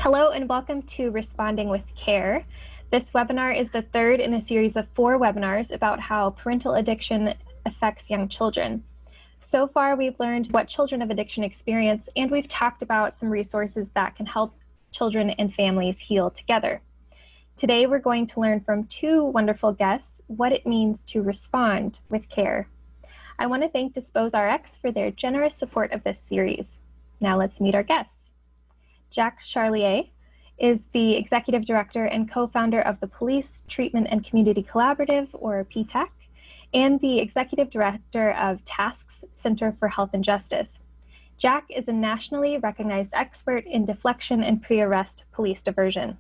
Hello and welcome to Responding with Care. This webinar is the third in a series of 4 webinars about how parental addiction affects young children. So far, we've learned what children of addiction experience, and we've talked about some resources that can help children and families heal together. Today, we're going to learn from 2 wonderful guests what it means to respond with care. I want to thank DisposeRx for their generous support of this series. Now let's meet our guests. Jack Charlier is the Executive Director and co-founder of the Police Treatment and Community Collaborative, or PTAC, and the Executive Director of TASK's Center for Health and Justice. Jack is a nationally recognized expert in deflection and pre-arrest police diversion.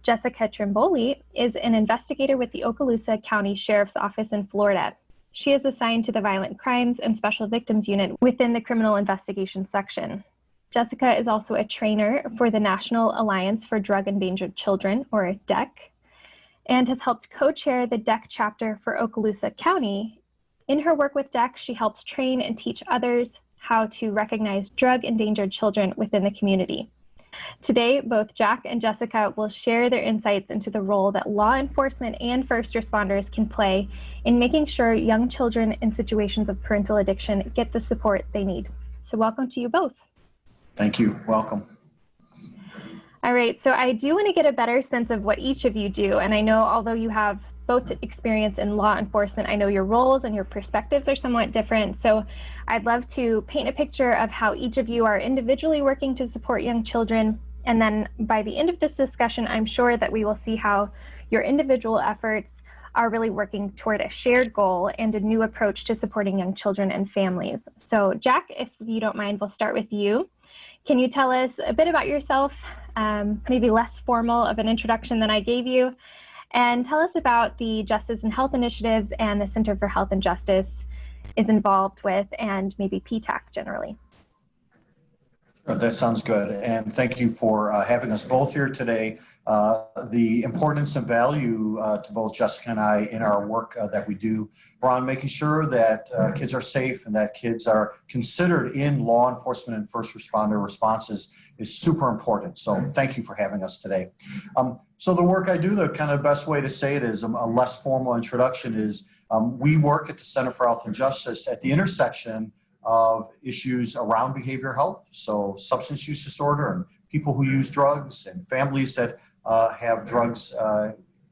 Jessica Trimboli is an investigator with the Okaloosa County Sheriff's Office in Florida. She is assigned to the Violent Crimes and Special Victims Unit within the Criminal Investigations section. Jessica is also a trainer for the National Alliance for Drug Endangered Children, or DEC, and has helped co-chair the DEC chapter for Okaloosa County. In her work with DEC, she helps train and teach others how to recognize drug endangered children within the community. Today, both Jack and Jessica will share their insights into the role that law enforcement and first responders can play in making sure young children in situations of parental addiction get the support they need. So welcome to you both. Thank you. Welcome. All right, so I do want to get a better sense of what each of you do. And I know although you have both experience in law enforcement, I know your roles and your perspectives are somewhat different. So I'd love to paint a picture of how each of you are individually working to support young children. And then by the end of this discussion, I'm sure that we will see how your individual efforts are really working toward a shared goal and a new approach to supporting young children and families. So Jack, if you don't mind, we'll start with you. Can you tell us a bit about yourself, maybe less formal of an introduction than I gave you, and tell us about the Justice and Health Initiatives and the Center for Health and Justice is involved with, and maybe PTAC generally? That sounds good. And thank you for having us both here today. The importance and value to both Jessica and I in our work that we do around making sure that kids are safe and that kids are considered in law enforcement and first responder responses is super important. So thank you for having us today. So the work I do, the kind of best way to say it is a less formal introduction is we work at the Center for Health and Justice at the intersection of issues around behavioral health, so substance use disorder and people who use drugs and families that have drugs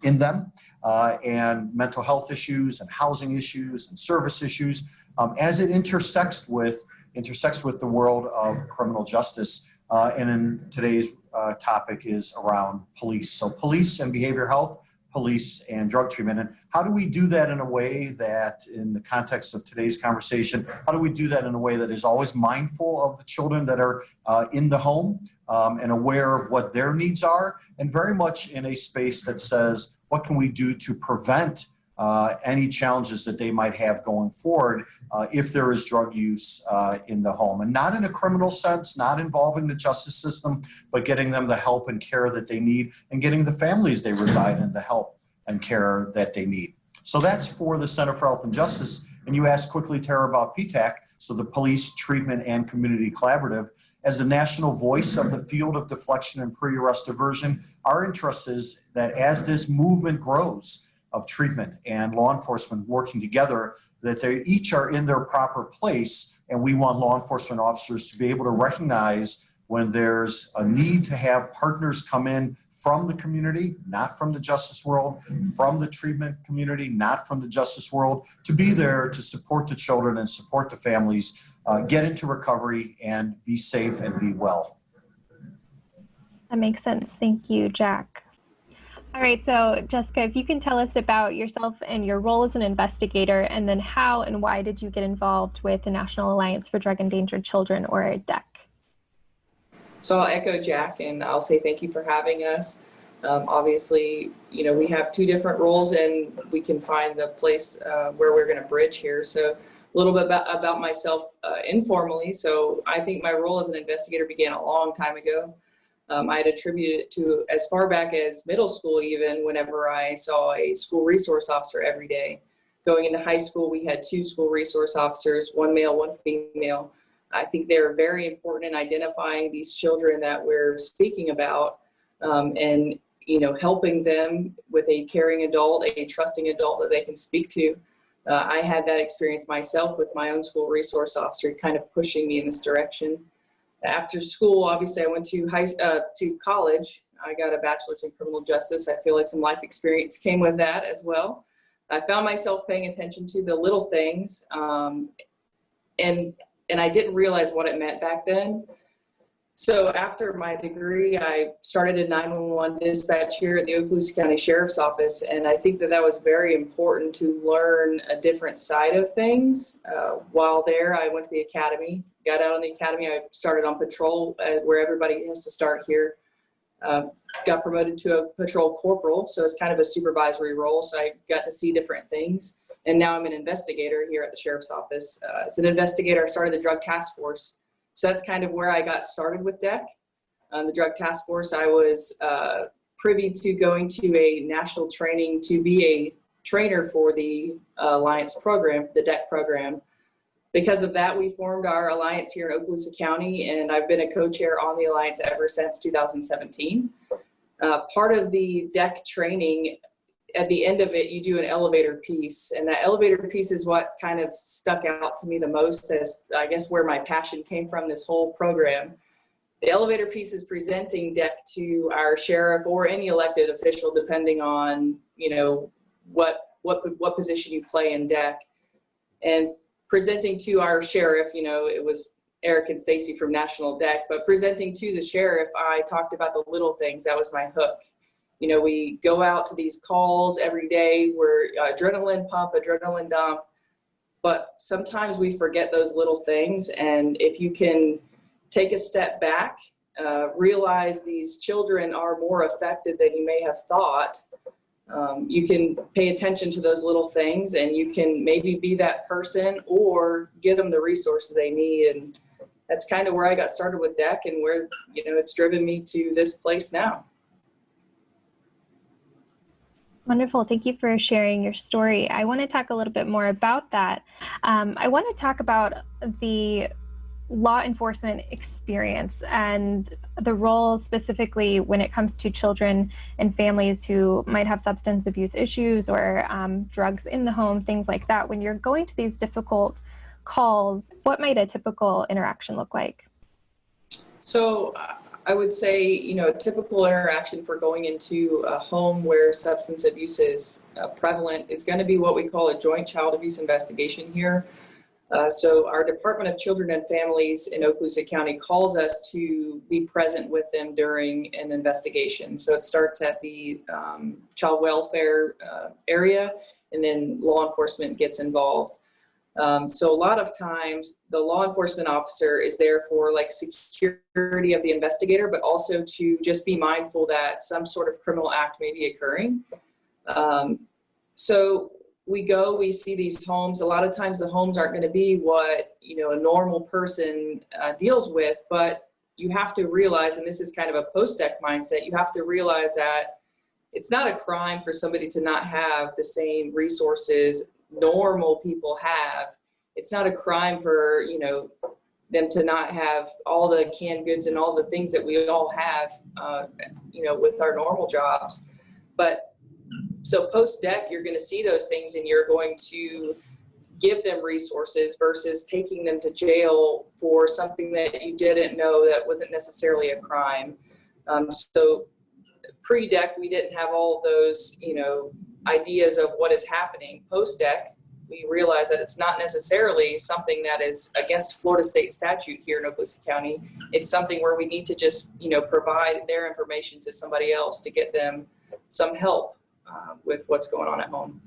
in them, and mental health issues and housing issues and service issues as it intersects with the world of criminal justice. And in today's topic is around police. So police and behavioral health, police and drug treatment. And how do we do that in a way that, in the context of today's conversation, how do we do that in a way that is always mindful of the children that are in the home and aware of what their needs are, and very much in a space that says, what can we do to prevent any challenges that they might have going forward if there is drug use in the home, and not in a criminal sense, not involving the justice system, but getting them the help and care that they need, and getting the families they reside in the help and care that they need. So that's for the Center for Health and Justice. And you asked quickly, Tara, about PTAC, so the Police Treatment and Community Collaborative. As the national voice of the field of deflection and pre-arrest diversion, our interest is that as this movement grows, of treatment and law enforcement working together, that they each are in their proper place, and we want law enforcement officers to be able to recognize when there's a need to have partners come in from the community, not from the justice world, from the treatment community, not from the justice world, to be there to support the children and support the families, get into recovery and be safe and be well. That makes sense. Thank you, Jack. All right, so Jessica, if you can tell us about yourself and your role as an investigator, and then how and why did you get involved with the National Alliance for Drug Endangered Children, or DEC? So I'll echo Jack, and I'll say thank you for having us. Obviously, you know, we have 2 different roles, and we can find the place where we're going to bridge here. So a little bit about myself informally. So I think my role as an investigator began a long time ago. I had attributed it to as far back as middle school, even whenever I saw a school resource officer every day. Going into high school, we had 2 school resource officers, 1 male, 1 female. I think they're very important in identifying these children that we're speaking about, and helping them with a caring adult, a trusting adult that they can speak to. I had that experience myself with my own school resource officer, kind of pushing me in this direction. After school, obviously, I went to college. I got a bachelor's in criminal justice. I feel like some life experience came with that as well. I found myself paying attention to the little things, and I didn't realize what it meant back then. So after my degree, I started a 911 dispatch here at the Okaloosa County Sheriff's Office, and I think that was very important to learn a different side of things. While there, I went to the academy, got out on the academy. I started on patrol, where everybody has to start here. Got promoted to a patrol corporal, so it's kind of a supervisory role, so I got to see different things. And now I'm an investigator here at the Sheriff's Office. As an investigator, I started the Drug Task Force. So that's kind of where I got started with DEC. The Drug Task Force, I was privy to going to a national training to be a trainer for the Alliance program, the DEC program. Because of that, we formed our Alliance here in Okaloosa County, and I've been a co-chair on the Alliance ever since 2017. Part of the DEC training, at the end of it, you do an elevator piece, and that elevator piece is what kind of stuck out to me the most, as I guess where my passion came from this whole program. The elevator piece is presenting DEC to our sheriff or any elected official, depending on what position you play in DEC, and presenting to our sheriff. It was Eric and Stacy from National DEC, but presenting to the sheriff, I talked about the little things. That was my hook. We go out to these calls every day. We're adrenaline pump, adrenaline dump, but sometimes we forget those little things. And if you can take a step back, realize these children are more affected than you may have thought, you can pay attention to those little things, and you can maybe be that person or give them the resources they need. And that's kind of where I got started with DEC, and where it's driven me to this place now. Wonderful. Thank you for sharing your story. I want to talk a little bit more about that. I want to talk about the law enforcement experience and the role specifically when it comes to children and families who might have substance abuse issues or drugs in the home, things like that. When you're going to these difficult calls, what might a typical interaction look like? So I would say, a typical interaction for going into a home where substance abuse is prevalent is going to be what we call a joint child abuse investigation here. So our Department of Children and Families in Okaloosa County calls us to be present with them during an investigation. So it starts at the child welfare area, and then law enforcement gets involved. So a lot of times the law enforcement officer is there for security of the investigator, but also to just be mindful that some sort of criminal act may be occurring. So we see these homes. A lot of times the homes aren't going to be what, a normal person deals with, but you have to realize, and this is kind of a post-DEC mindset, you have to realize that it's not a crime for somebody to not have the same resources normal people have. It's not a crime for, them to not have all the canned goods and all the things that we all have, with our normal jobs. But so post-DEC, you're going to see those things, and you're going to give them resources versus taking them to jail for something that you didn't know that wasn't necessarily a crime. So pre-DEC, we didn't have all those, ideas of what is happening. Post-DEC, we realize that it's not necessarily something that is against Florida state statute here in Okaloosa County. It's something where we need to just, provide their information to somebody else to get them some help with what's going on at home.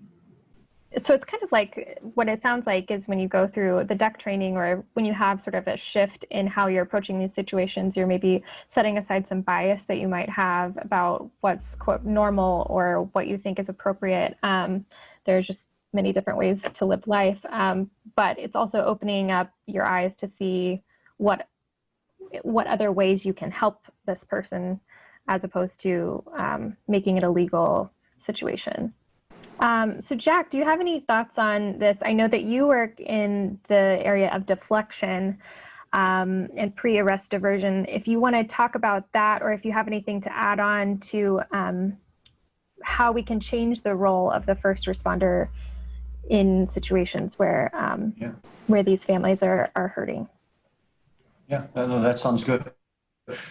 So it's kind of like what it sounds like is when you go through the DEC training, or when you have sort of a shift in how you're approaching these situations, you're maybe setting aside some bias that you might have about what's quote normal or what you think is appropriate. There's just many different ways to live life, but it's also opening up your eyes to see what other ways you can help this person, as opposed to making it a legal situation. So Jack, do you have any thoughts on this? I know that you work in the area of deflection. and pre-arrest diversion. If you want to talk about that, or if you have anything to add on to how we can change the role of the first responder in situations where these families are hurting. Yeah, no, that sounds good.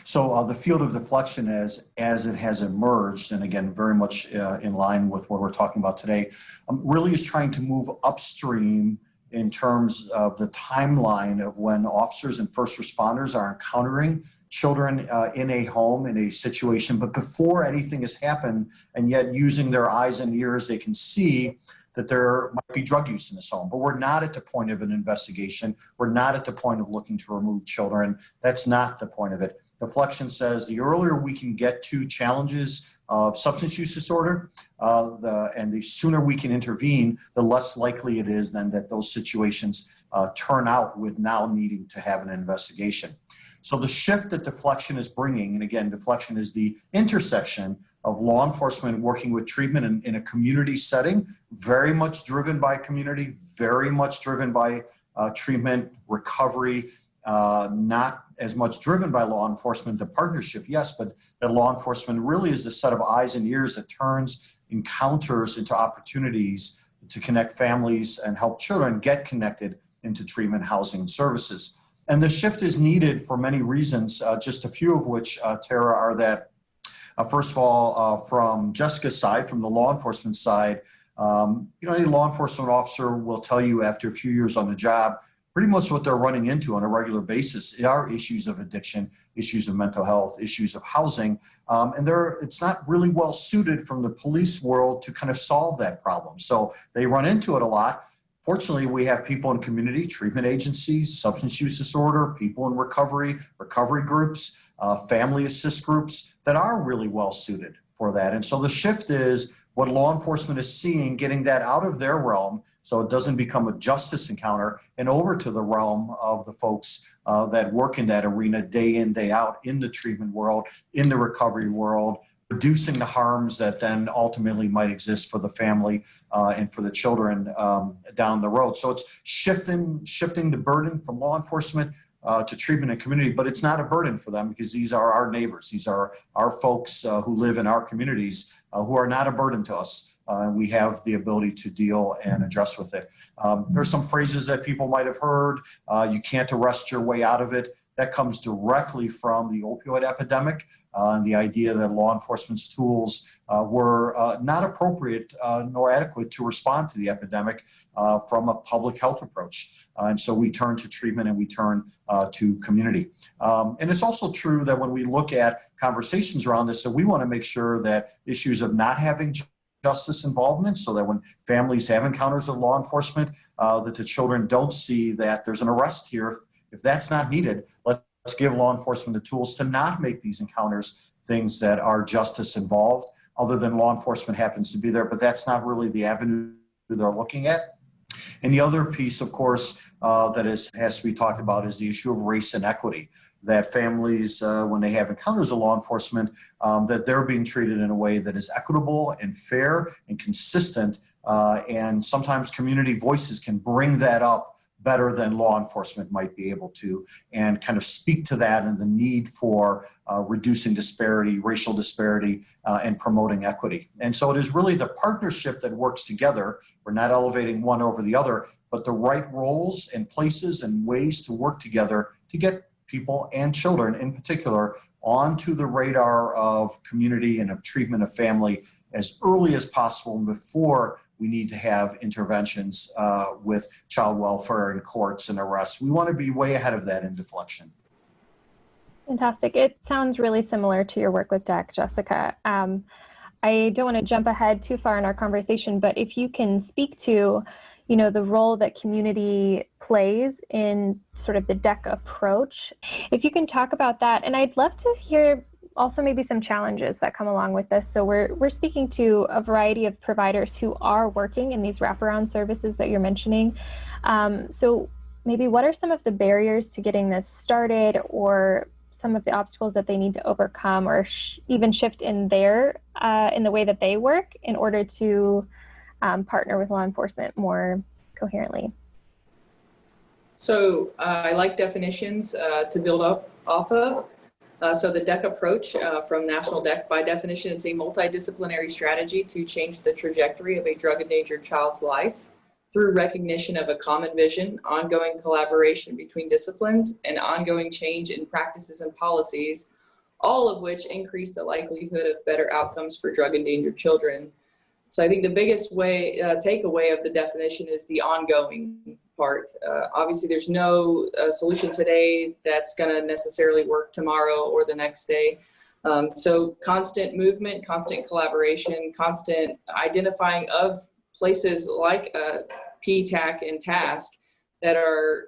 So the field of deflection as it has emerged, and again, very much in line with what we're talking about today, really is trying to move upstream in terms of the timeline of when officers and first responders are encountering children in a home, in a situation, but before anything has happened, and yet using their eyes and ears, they can see that there might be drug use in this home. But we're not at the point of an investigation. We're not at the point of looking to remove children. That's not the point of it. Deflection says the earlier we can get to challenges of substance use disorder, and the sooner we can intervene, the less likely it is then that those situations turn out with now needing to have an investigation. So the shift that deflection is bringing, and again, deflection is the intersection of law enforcement working with treatment in a community setting, very much driven by community, very much driven by treatment, recovery, not as much driven by law enforcement. The partnership, yes, but that law enforcement really is the set of eyes and ears that turns encounters into opportunities to connect families and help children get connected into treatment, housing, and services. And the shift is needed for many reasons, just a few of which, Tara, are that, first of all, from Jessica's side, from the law enforcement side, any law enforcement officer will tell you after a few years on the job, pretty much what they're running into on a regular basis are issues of addiction, issues of mental health, issues of housing, and it's not really well suited from the police world to kind of solve that problem. So they run into it a lot. Fortunately, we have people in community treatment agencies, substance use disorder, people in recovery groups, family assist groups that are really well suited for that. And so the shift is what law enforcement is seeing, getting that out of their realm so it doesn't become a justice encounter and over to the realm of the folks that work in that arena day in, day out in the treatment world, in the recovery world, reducing the harms that then ultimately might exist for the family and for the children down the road. So it's shifting the burden from law enforcement to treatment and community, but it's not a burden for them because these are our neighbors. These are our folks who live in our communities who are not a burden to us. We have the ability to deal and address with it. There's some phrases that people might have heard. You can't arrest your way out of it. That comes directly from the opioid epidemic and the idea that law enforcement's tools were not appropriate nor adequate to respond to the epidemic from a public health approach. And so we turn to treatment and we turn to community. And it's also true that when we look at conversations around this, that we want to make sure that issues of not having justice involvement, so that when families have encounters with law enforcement, that the children don't see that there's an arrest here. If that's not needed, let's give law enforcement the tools to not make these encounters things that are justice involved, other than law enforcement happens to be there, but that's not really the avenue they're looking at. And the other piece, of course, that has to be talked about is the issue of race and equity, that families, when they have encounters with law enforcement, that they're being treated in a way that is equitable and fair and consistent. And sometimes community voices can bring that up better than law enforcement might be able to, and kind of speak to that and the need for reducing disparity, racial disparity, and promoting equity. And so it is really the partnership that works together. We're not elevating one over the other, but the right roles and places and ways to work together to get people and children in particular onto the radar of community and of treatment of family as early as possible before we need to have interventions with child welfare and courts and arrests. We want to be way ahead of that in deflection. Fantastic. It sounds really similar to your work with DEC, Jessica. I don't want to jump ahead too far in our conversation, but if you can speak to, the role that community plays in sort of the DEC approach, if you can talk about that. And I'd love to hear also maybe some challenges that come along with this. So we're speaking to a variety of providers who are working in these wraparound services that you're mentioning. So maybe what are some of the barriers to getting this started, or some of the obstacles that they need to overcome, or even shift in the way that they work in order to partner with law enforcement more coherently? So I like definitions to build up off of. So the DEC approach from National DEC, by definition, it's a multidisciplinary strategy to change the trajectory of a drug-endangered child's life through recognition of a common vision, ongoing collaboration between disciplines, and ongoing change in practices and policies, all of which increase the likelihood of better outcomes for drug-endangered children. So I think the biggest takeaway of the definition is the ongoing part. Obviously, there's no solution today that's going to necessarily work tomorrow or the next day. So constant movement, constant collaboration, constant identifying of places like PTAC and TASC that are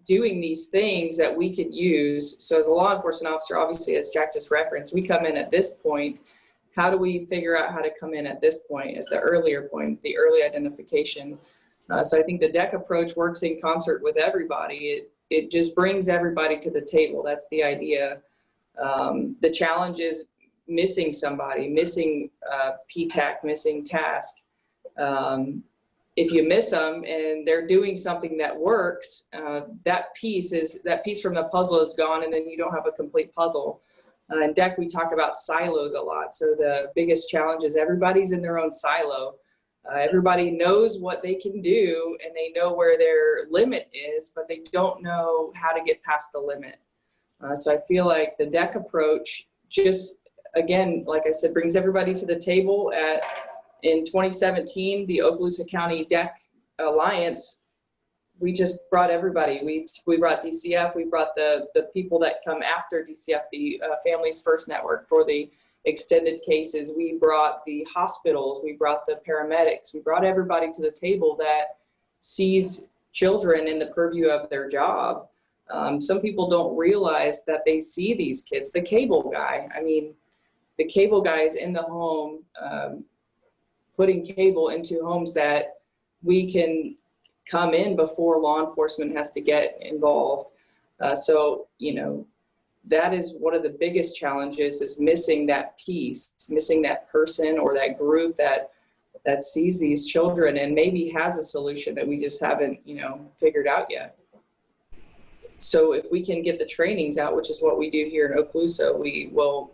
doing these things that we could use. So as a law enforcement officer, obviously, as Jack just referenced, we come in at this point. How do we figure out how to come in at this point, at the earlier point, the early identification? So I think the DEC approach works in concert with everybody. It just brings everybody to the table. That's the idea. The challenge is missing somebody, missing PTAC, missing TASC. If you miss them and they're doing something that works, that piece from the puzzle is gone, and then you don't have a complete puzzle. In DEC, we talk about silos a lot. So the biggest challenge is everybody's in their own silo. Everybody knows what they can do and they know where their limit is, but they don't know how to get past the limit. So I feel like the DEC approach just, again, like I said, brings everybody to the table. In 2017, the Okaloosa County DEC Alliance, we just brought everybody. We brought DCF, we brought the people that come after DCF, the Families First Network for the extended cases. We brought the hospitals, we brought the paramedics, we brought everybody to the table that sees children in the purview of their job. Some people don't realize that they see these kids. The cable guy, I mean, the cable guy is in the home, putting cable into homes that we can come in before law enforcement has to get involved. So, you know, that is one of the biggest challenges, is missing that piece, missing that person or that group that sees these children and maybe has a solution that we just haven't, you know, figured out yet. So if we can get the trainings out, which is what we do here in Okaloosa, we will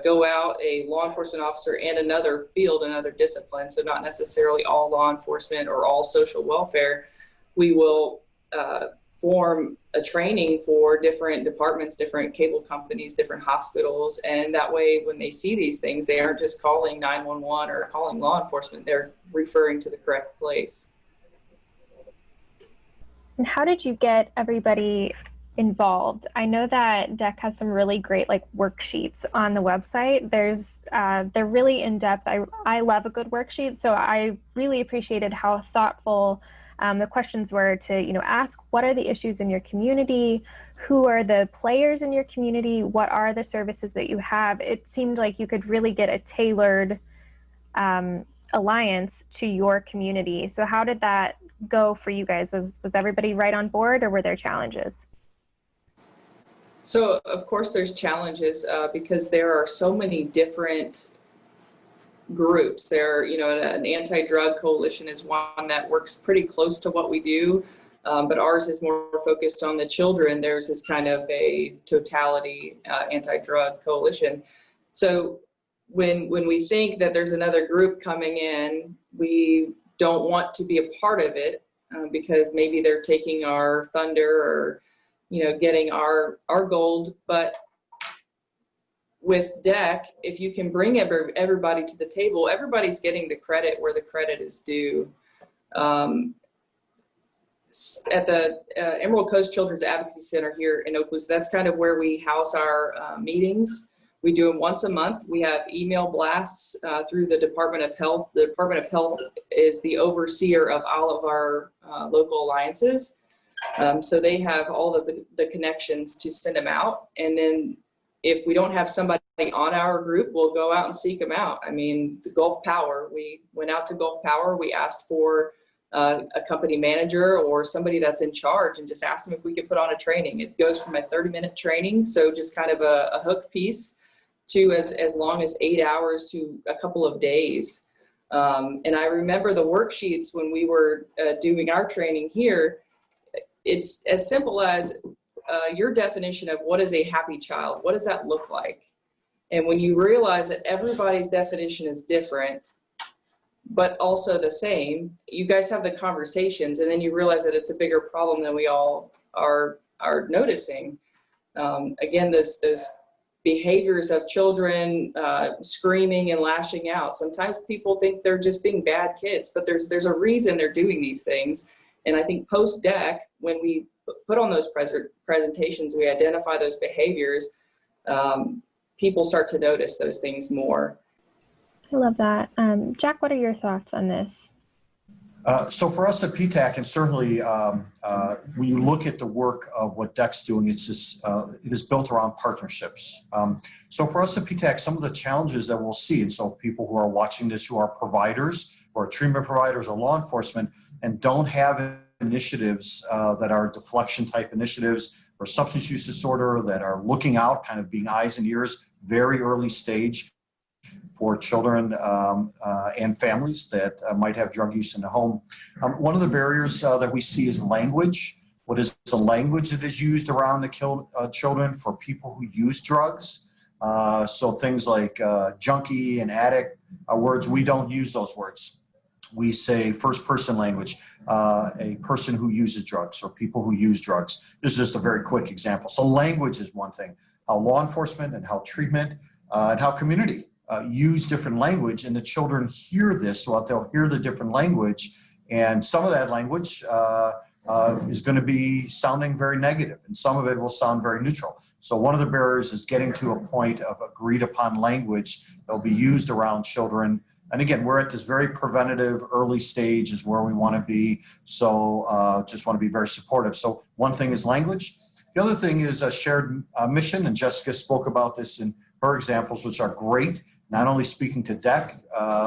go out, a law enforcement officer and another field, another discipline, so not necessarily all law enforcement or all social welfare. We will form a training for different departments, different cable companies, different hospitals, and that way when they see these things, they aren't just calling 911 or calling law enforcement, they're referring to the correct place. And how did you get everybody involved? I know that DEC has some really great like worksheets on the website. They're really in depth. I love a good worksheet, so I really appreciated how thoughtful the questions were to, you know, ask what are the issues in your community, who are the players in your community, what are the services that you have. It seemed like you could really get a tailored alliance to your community. So how did that go for you guys? Was everybody right on board, or were there challenges? So of course there's challenges because there are so many different groups. There, you know, an anti-drug coalition is one that works pretty close to what we do, but ours is more focused on the children. Theirs is kind of a totality anti-drug coalition. So when we think that there's another group coming in, we don't want to be a part of it because maybe they're taking our thunder or, you know, getting our gold. But with DEC, if you can bring everybody to the table, everybody's getting the credit where the credit is due. At the Emerald Coast Children's Advocacy Center here in Okaloosa, that's kind of where we house our meetings. We do them once a month. We have email blasts through the Department of Health. The Department of Health is the overseer of all of our local alliances. So they have all of the connections to send them out. And then if we don't have somebody on our group, we'll go out and seek them out. I mean, the Gulf Power, we went out to Gulf Power. We asked for a company manager or somebody that's in charge and just asked them if we could put on a training. It goes from a 30-minute training, so just kind of a hook piece, to as long as 8 hours to a couple of days. And I remember the worksheets when we were doing our training here. it's as simple as your definition of what is a happy child. What does that look like? And when you realize that everybody's definition is different, but also the same, you guys have the conversations, and then you realize that it's a bigger problem than we all are noticing. Again, those behaviors of children screaming and lashing out. Sometimes people think they're just being bad kids, but there's a reason they're doing these things. And I think post-DEC, when we put on those presentations, we identify those behaviors, people start to notice those things more. I love that. Jack, what are your thoughts on this? So for us at PTAC, and certainly when you look at the work of what DEC's doing, it is built around partnerships. So for us at PTAC, some of the challenges that we'll see, and so people who are watching this who are providers or treatment providers or law enforcement and don't have initiatives that are deflection type initiatives or substance use disorder that are looking out, kind of being eyes and ears, very early stage for children and families that might have drug use in the home. One of the barriers that we see is language. What is the language that is used around the children for people who use drugs? So things like junkie and addict words, we don't use those words. We say first person language, a person who uses drugs or people who use drugs. This is just a very quick example. So language is one thing. How law enforcement and how treatment and how community use different language, and the children hear this, so they'll hear the different language, and some of that language is going to be sounding very negative, and some of it will sound very neutral. So one of the barriers is getting to a point of agreed upon language that will be used around children. And again, we're at this very preventative early stage is where we want to be. So just want to be very supportive. So one thing is language. The other thing is a shared mission, and Jessica spoke about this in her examples, which are great, not only speaking to DEC,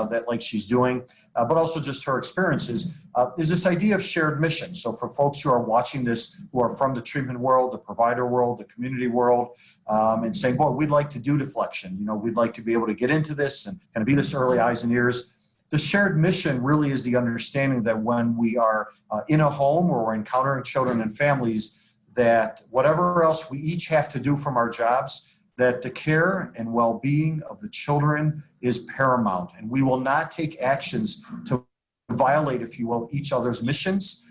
that like she's doing, but also just her experiences, is this idea of shared mission. So for folks who are watching this, who are from the treatment world, the provider world, the community world, and saying, boy, we'd like to do deflection. You know, we'd like to be able to get into this and kind of be this early eyes and ears. The shared mission really is the understanding that when we are in a home or we're encountering children and families, that whatever else we each have to do from our jobs, that the care and well-being of the children is paramount. And we will not take actions to violate, if you will, each other's missions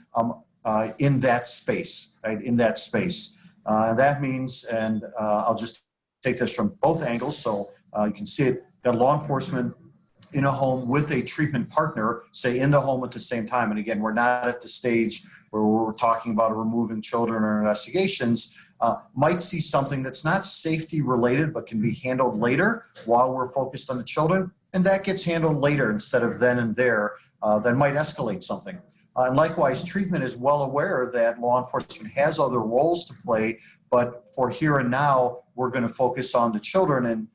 in that space, right? In that space. That means, and I'll just take this from both angles so you can see it, that law enforcement in a home with a treatment partner, say in the home at the same time. And again, we're not at the stage where we're talking about removing children or investigations, might see something that's not safety related, but can be handled later while we're focused on the children. And that gets handled later instead of then and there, that might escalate something. And likewise, treatment is well aware that law enforcement has other roles to play, but for here and now, we're going to focus on the children and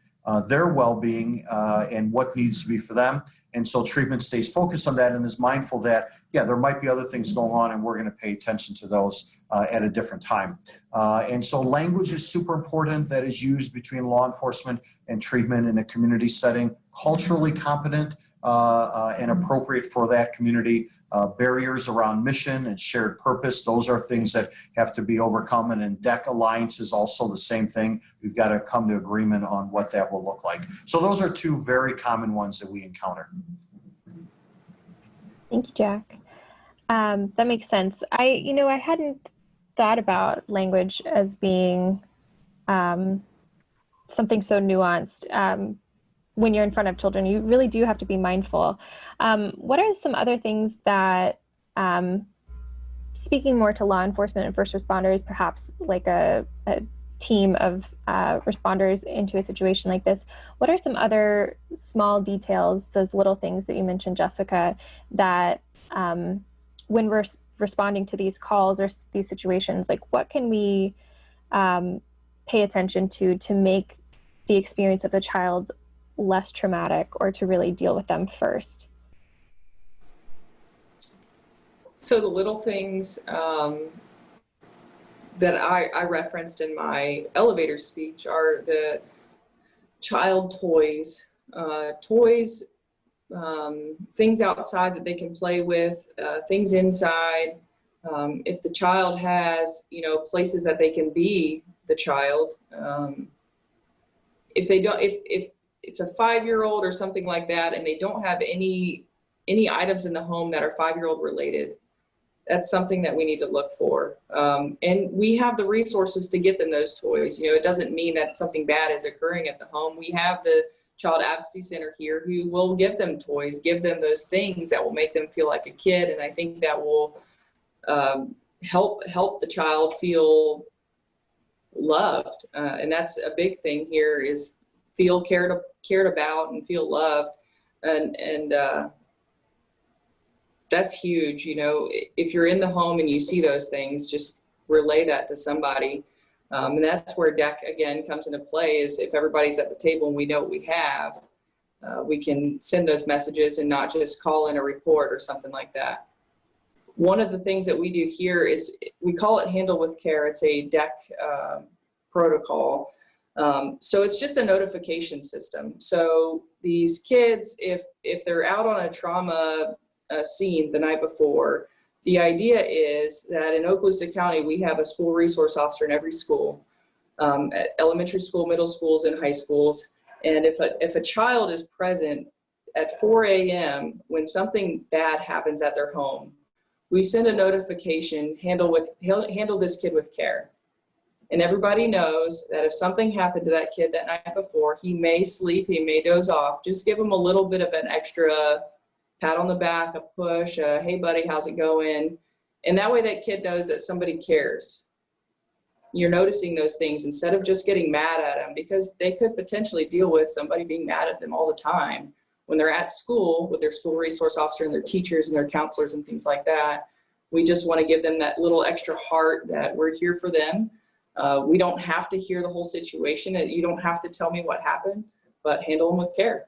their well-being and what needs to be for them. And so treatment stays focused on that and is mindful that, yeah, there might be other things going on and we're going to pay attention to those at a different time. And so language is super important that is used between law enforcement and treatment in a community setting, culturally competent and appropriate for that community. Barriers around mission and shared purpose, those are things that have to be overcome. And in DEC Alliance is also the same thing. We've got to come to agreement on what that will look like. So those are two very common ones that we encounter. Thank you, Jack. That makes sense. I hadn't thought about language as being something so nuanced. When you're in front of children, you really do have to be mindful. What are some other things that, speaking more to law enforcement and first responders, perhaps like a team of responders into a situation like this, what are some other small details, those little things that you mentioned, Jessica, that when we're responding to these calls or these situations, like what can we pay attention to make the experience of the child less traumatic or to really deal with them first? So the little things that I referenced in my elevator speech are the child toys, things outside that they can play with, things inside, If the child has, places that they can be the child, if they don't, if it's a 5-year-old or something like that, and they don't have any items in the home that are 5-year-old related, that's something that we need to look for. And we have the resources to get them those toys. It doesn't mean that something bad is occurring at the home. We have the Child Advocacy Center here who will give them toys, give them those things that will make them feel like a kid. And I think that will help the child feel loved. And that's a big thing here, is feel cared about and feel loved. And that's huge. If you're in the home and you see those things, just relay that to somebody. And that's where DEC again comes into play, is if everybody's at the table and we know what we have, we can send those messages and not just call in a report or something like that. One of the things that we do here is we call it Handle with Care. It's a DEC protocol. So it's just a notification system. So these kids, if they're out on a trauma scene the night before, the idea is that in Okaloosa County, we have a school resource officer in every school, at elementary school, middle schools, and high schools. And if a child is present at 4 a.m. when something bad happens at their home, we send a notification, handle this kid with care. And everybody knows that if something happened to that kid that night before, he may sleep, he may doze off. Just give him a little bit of an extra pat on the back, a push, hey buddy, how's it going? And that way that kid knows that somebody cares. You're noticing those things instead of just getting mad at them, because they could potentially deal with somebody being mad at them all the time when they're at school with their school resource officer and their teachers and their counselors and things like that. We just want to give them that little extra heart that we're here for them. We don't have to hear the whole situation. You don't have to tell me what happened, but handle them with care.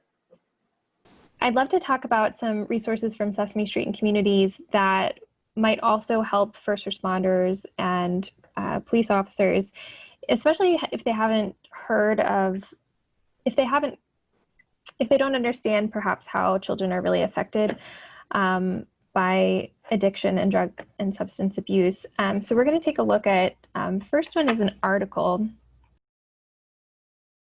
I'd love to talk about some resources from Sesame Street and communities that might also help first responders and police officers, especially if they haven't heard of, if they don't understand perhaps how children are really affected by addiction and drug and substance abuse. So we're going to take a look at, first one is an article.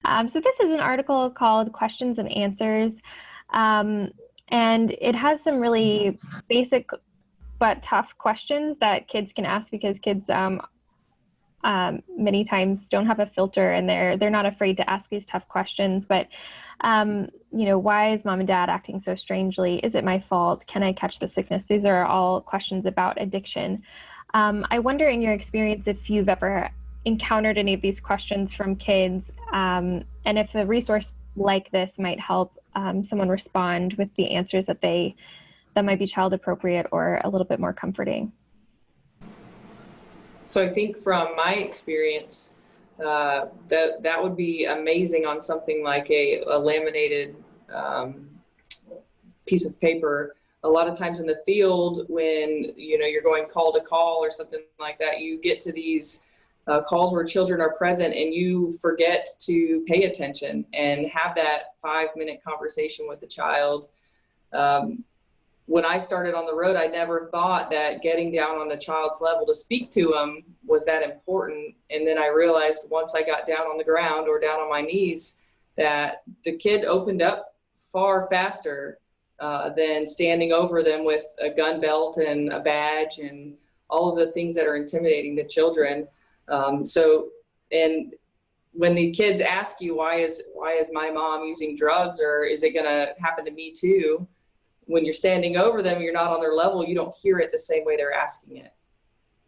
So this is an article called Questions and Answers. And it has some really basic but tough questions that kids can ask, because kids many times don't have a filter, and they're not afraid to ask these tough questions. But why is mom and dad acting so strangely? Is it my fault? Can I catch the sickness? These are all questions about addiction. I wonder, in your experience, if you've ever encountered any of these questions from kids, and if a resource like this might help someone respond with the answers that might be child appropriate or a little bit more comforting. So I think from my experience, that would be amazing on something like a laminated piece of paper. A lot of times in the field, when you're going call to call or something like that, you get to these calls where children are present and you forget to pay attention and have that 5-minute conversation with the child. When I started on the road, I never thought that getting down on the child's level to speak to them was that important. And then I realized once I got down on the ground or down on my knees that the kid opened up far faster than standing over them with a gun belt and a badge and all of the things that are intimidating the children. And when the kids ask you, why is my mom using drugs, or is it going to happen to me too? When you're standing over them, you're not on their level, you don't hear it the same way they're asking it.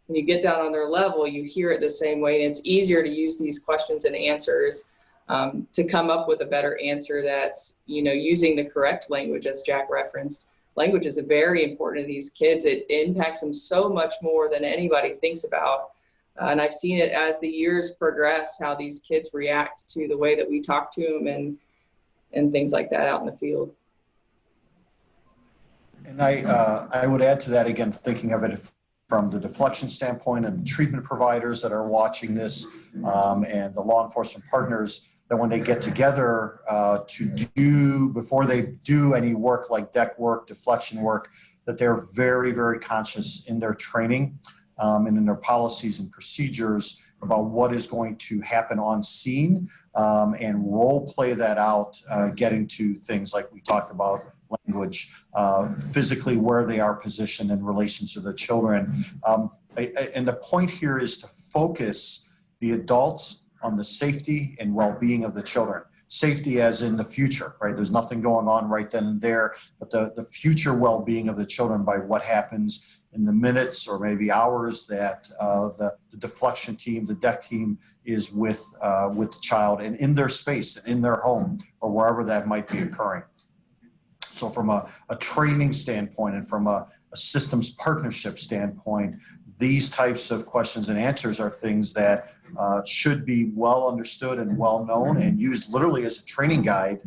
When you get down on their level, you hear it the same way, and it's easier to use these questions and answers to come up with a better answer that's, using the correct language, as Jack referenced. Language is very important to these kids. It impacts them so much more than anybody thinks about. And I've seen it as the years progress, how these kids react to the way that we talk to them and things like that out in the field. And I would add to that, again, thinking of it from the deflection standpoint and treatment providers that are watching this and the law enforcement partners, that when they get together before they do any work like deck work, deflection work, that they're very, very conscious in their training and in their policies and procedures about what is going to happen on scene, and role play that out, getting to things like we talked about, language, physically where they are positioned in relation to the children. And the point here is to focus the adults on the safety and well-being of the children. Safety as in the future, right? There's nothing going on right then and there, but the future well-being of the children by what happens in the minutes or maybe hours that the deflection team, the deck team is with the child and in their space and in their home or wherever that might be occurring. So from a training standpoint and from a systems partnership standpoint, these types of questions and answers are things that should be well understood and well known and used literally as a training guide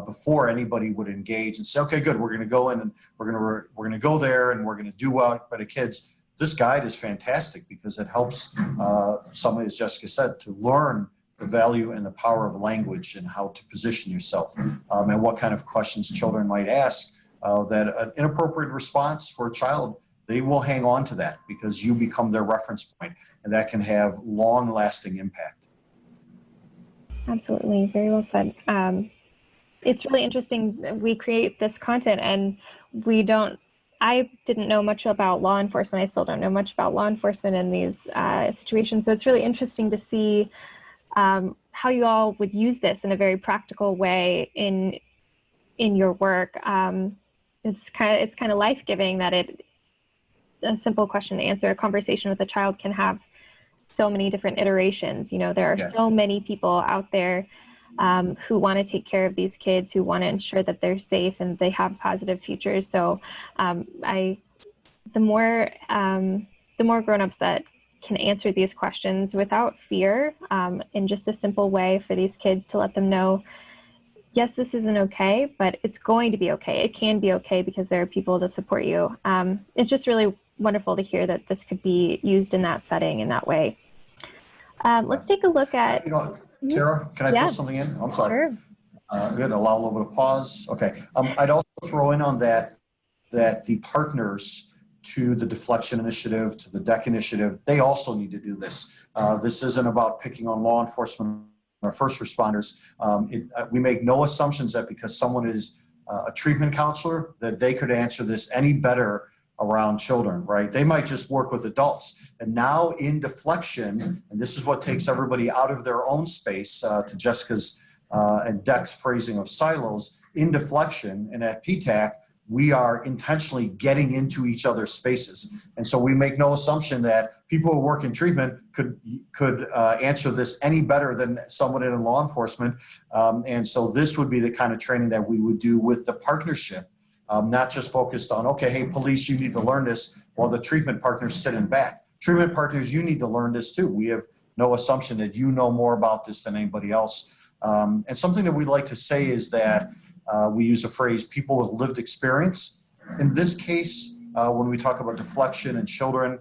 before anybody would engage and say, okay, good, we're going to go in and we're going to go there and we're going to do what by the kids. This guide is fantastic because it helps somebody, as Jessica said, to learn the value and the power of language and how to position yourself and what kind of questions children might ask that an inappropriate response for a child, they will hang on to that because you become their reference point, and that can have long-lasting impact. Absolutely. Very well said. It's really interesting. We create this content and I didn't know much about law enforcement. I still don't know much about law enforcement in these situations. So it's really interesting to see how you all would use this in a very practical way in your work. It's kind of life-giving that a simple question and answer, a conversation with a child can have so many different iterations. You know, there are so many people out there who want to take care of these kids, who want to ensure that they're safe and they have positive futures. So the more grown-ups that can answer these questions without fear, in just a simple way for these kids to let them know, yes, this isn't okay, but it's going to be okay. It can be okay because there are people to support you. It's just really wonderful to hear that this could be used in that setting in that way. Let's take a look at... Tara, can I throw something in? I'm sorry. Sure. I'm going to allow a little bit of pause. Okay. I'd also throw in on that the partners to the deflection initiative, to the deck initiative, they also need to do this. This isn't about picking on law enforcement or first responders. We make no assumptions that because someone is a treatment counselor, that they could answer this any better around children, right? They might just work with adults. And now in deflection, and this is what takes everybody out of their own space, to Jessica's and Deck's phrasing of silos, in deflection and at PTAC, we are intentionally getting into each other's spaces. And so we make no assumption that people who work in treatment could answer this any better than someone in law enforcement. And so this would be the kind of training that we would do with the partnership. Not just focused on, okay, hey, police, you need to learn this, while the treatment partners sit in back. Treatment partners, you need to learn this too. We have no assumption that you know more about this than anybody else. And something that we like to say is that we use a phrase, people with lived experience. In this case, when we talk about deflection and children,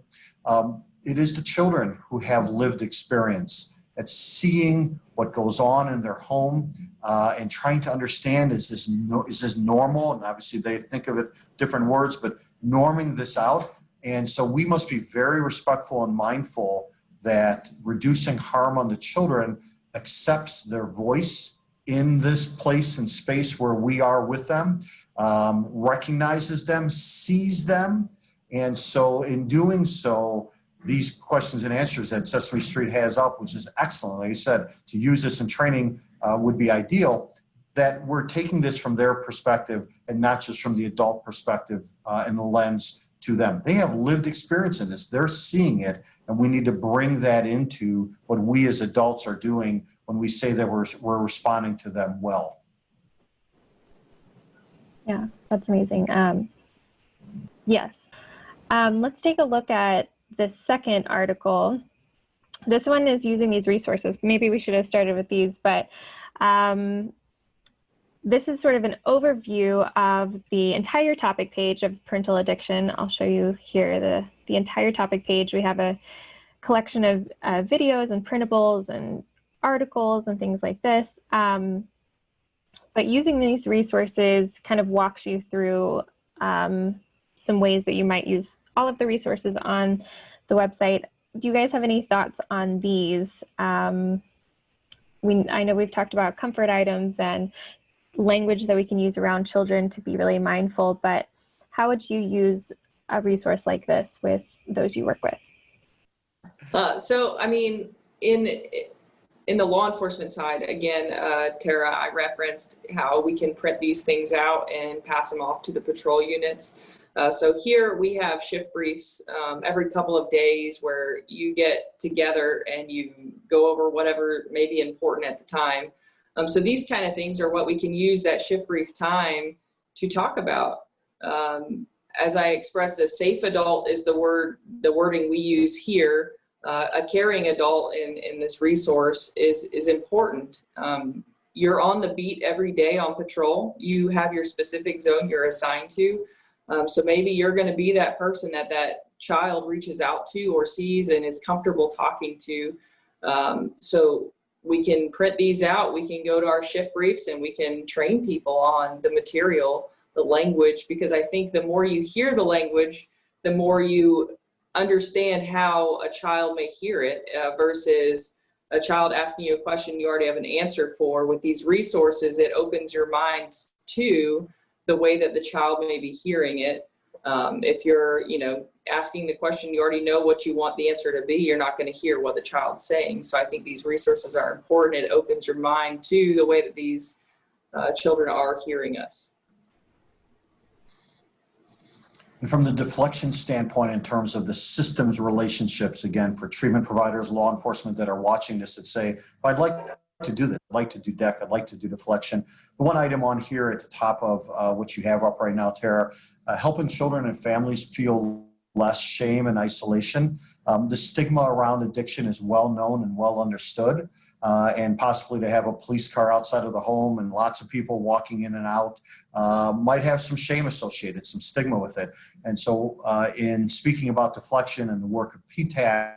it is the children who have lived experience at seeing what goes on in their home and trying to understand, is this normal? And obviously they think of it different words, but norming this out. And so we must be very respectful and mindful that reducing harm on the children accepts their voice in this place and space where we are with them, recognizes them, sees them. And so in doing so, these questions and answers that Sesame Street has up, which is excellent. Like I said, to use this in training would be ideal, that we're taking this from their perspective and not just from the adult perspective and the lens to them. They have lived experience in this. They're seeing it, and we need to bring that into what we as adults are doing when we say that we're responding to them well. Yeah, that's amazing. Yes. Let's take a look at the second article. This one is using these resources. Maybe we should have started with these, but this is sort of an overview of the entire topic page of parental addiction. I'll show you here the entire topic page. We have a collection of videos and printables and articles and things like this. But using these resources kind of walks you through some ways that you might use all of the resources on the website. Do you guys have any thoughts on these? I know we've talked about comfort items and language that we can use around children to be really mindful, but how would you use a resource like this with those you work with? So, I mean, in the law enforcement side, again, Tara, I referenced how we can print these things out and pass them off to the patrol units. So here we have shift briefs every couple of days where you get together and you go over whatever may be important at the time. So these kind of things are what we can use that shift brief time to talk about. As I expressed, a safe adult is the wording we use here. A caring adult in this resource is important. You're on the beat every day on patrol. You have your specific zone you're assigned to. So maybe you're going to be that person that child reaches out to or sees and is comfortable talking to. So we can print these out. We can go to our shift briefs and we can train people on the material, the language, because I think the more you hear the language, the more you understand how a child may hear it versus a child asking you a question you already have an answer for. With these resources, it opens your mind to the way that the child may be hearing it. If you're, asking the question, you already know what you want the answer to be, you're not going to hear what the child's saying. So I think these resources are important. It opens your mind to the way that these children are hearing us. And from the deflection standpoint, in terms of the systems relationships, again, for treatment providers, law enforcement that are watching this that say, I'd like to do this, I'd like to do DEC, I'd like to do deflection. The one item on here at the top of what you have up right now, Tara, helping children and families feel less shame and isolation. The stigma around addiction is well known and well understood. And possibly to have a police car outside of the home and lots of people walking in and out might have some shame associated, some stigma with it. And so in speaking about deflection and the work of PTAC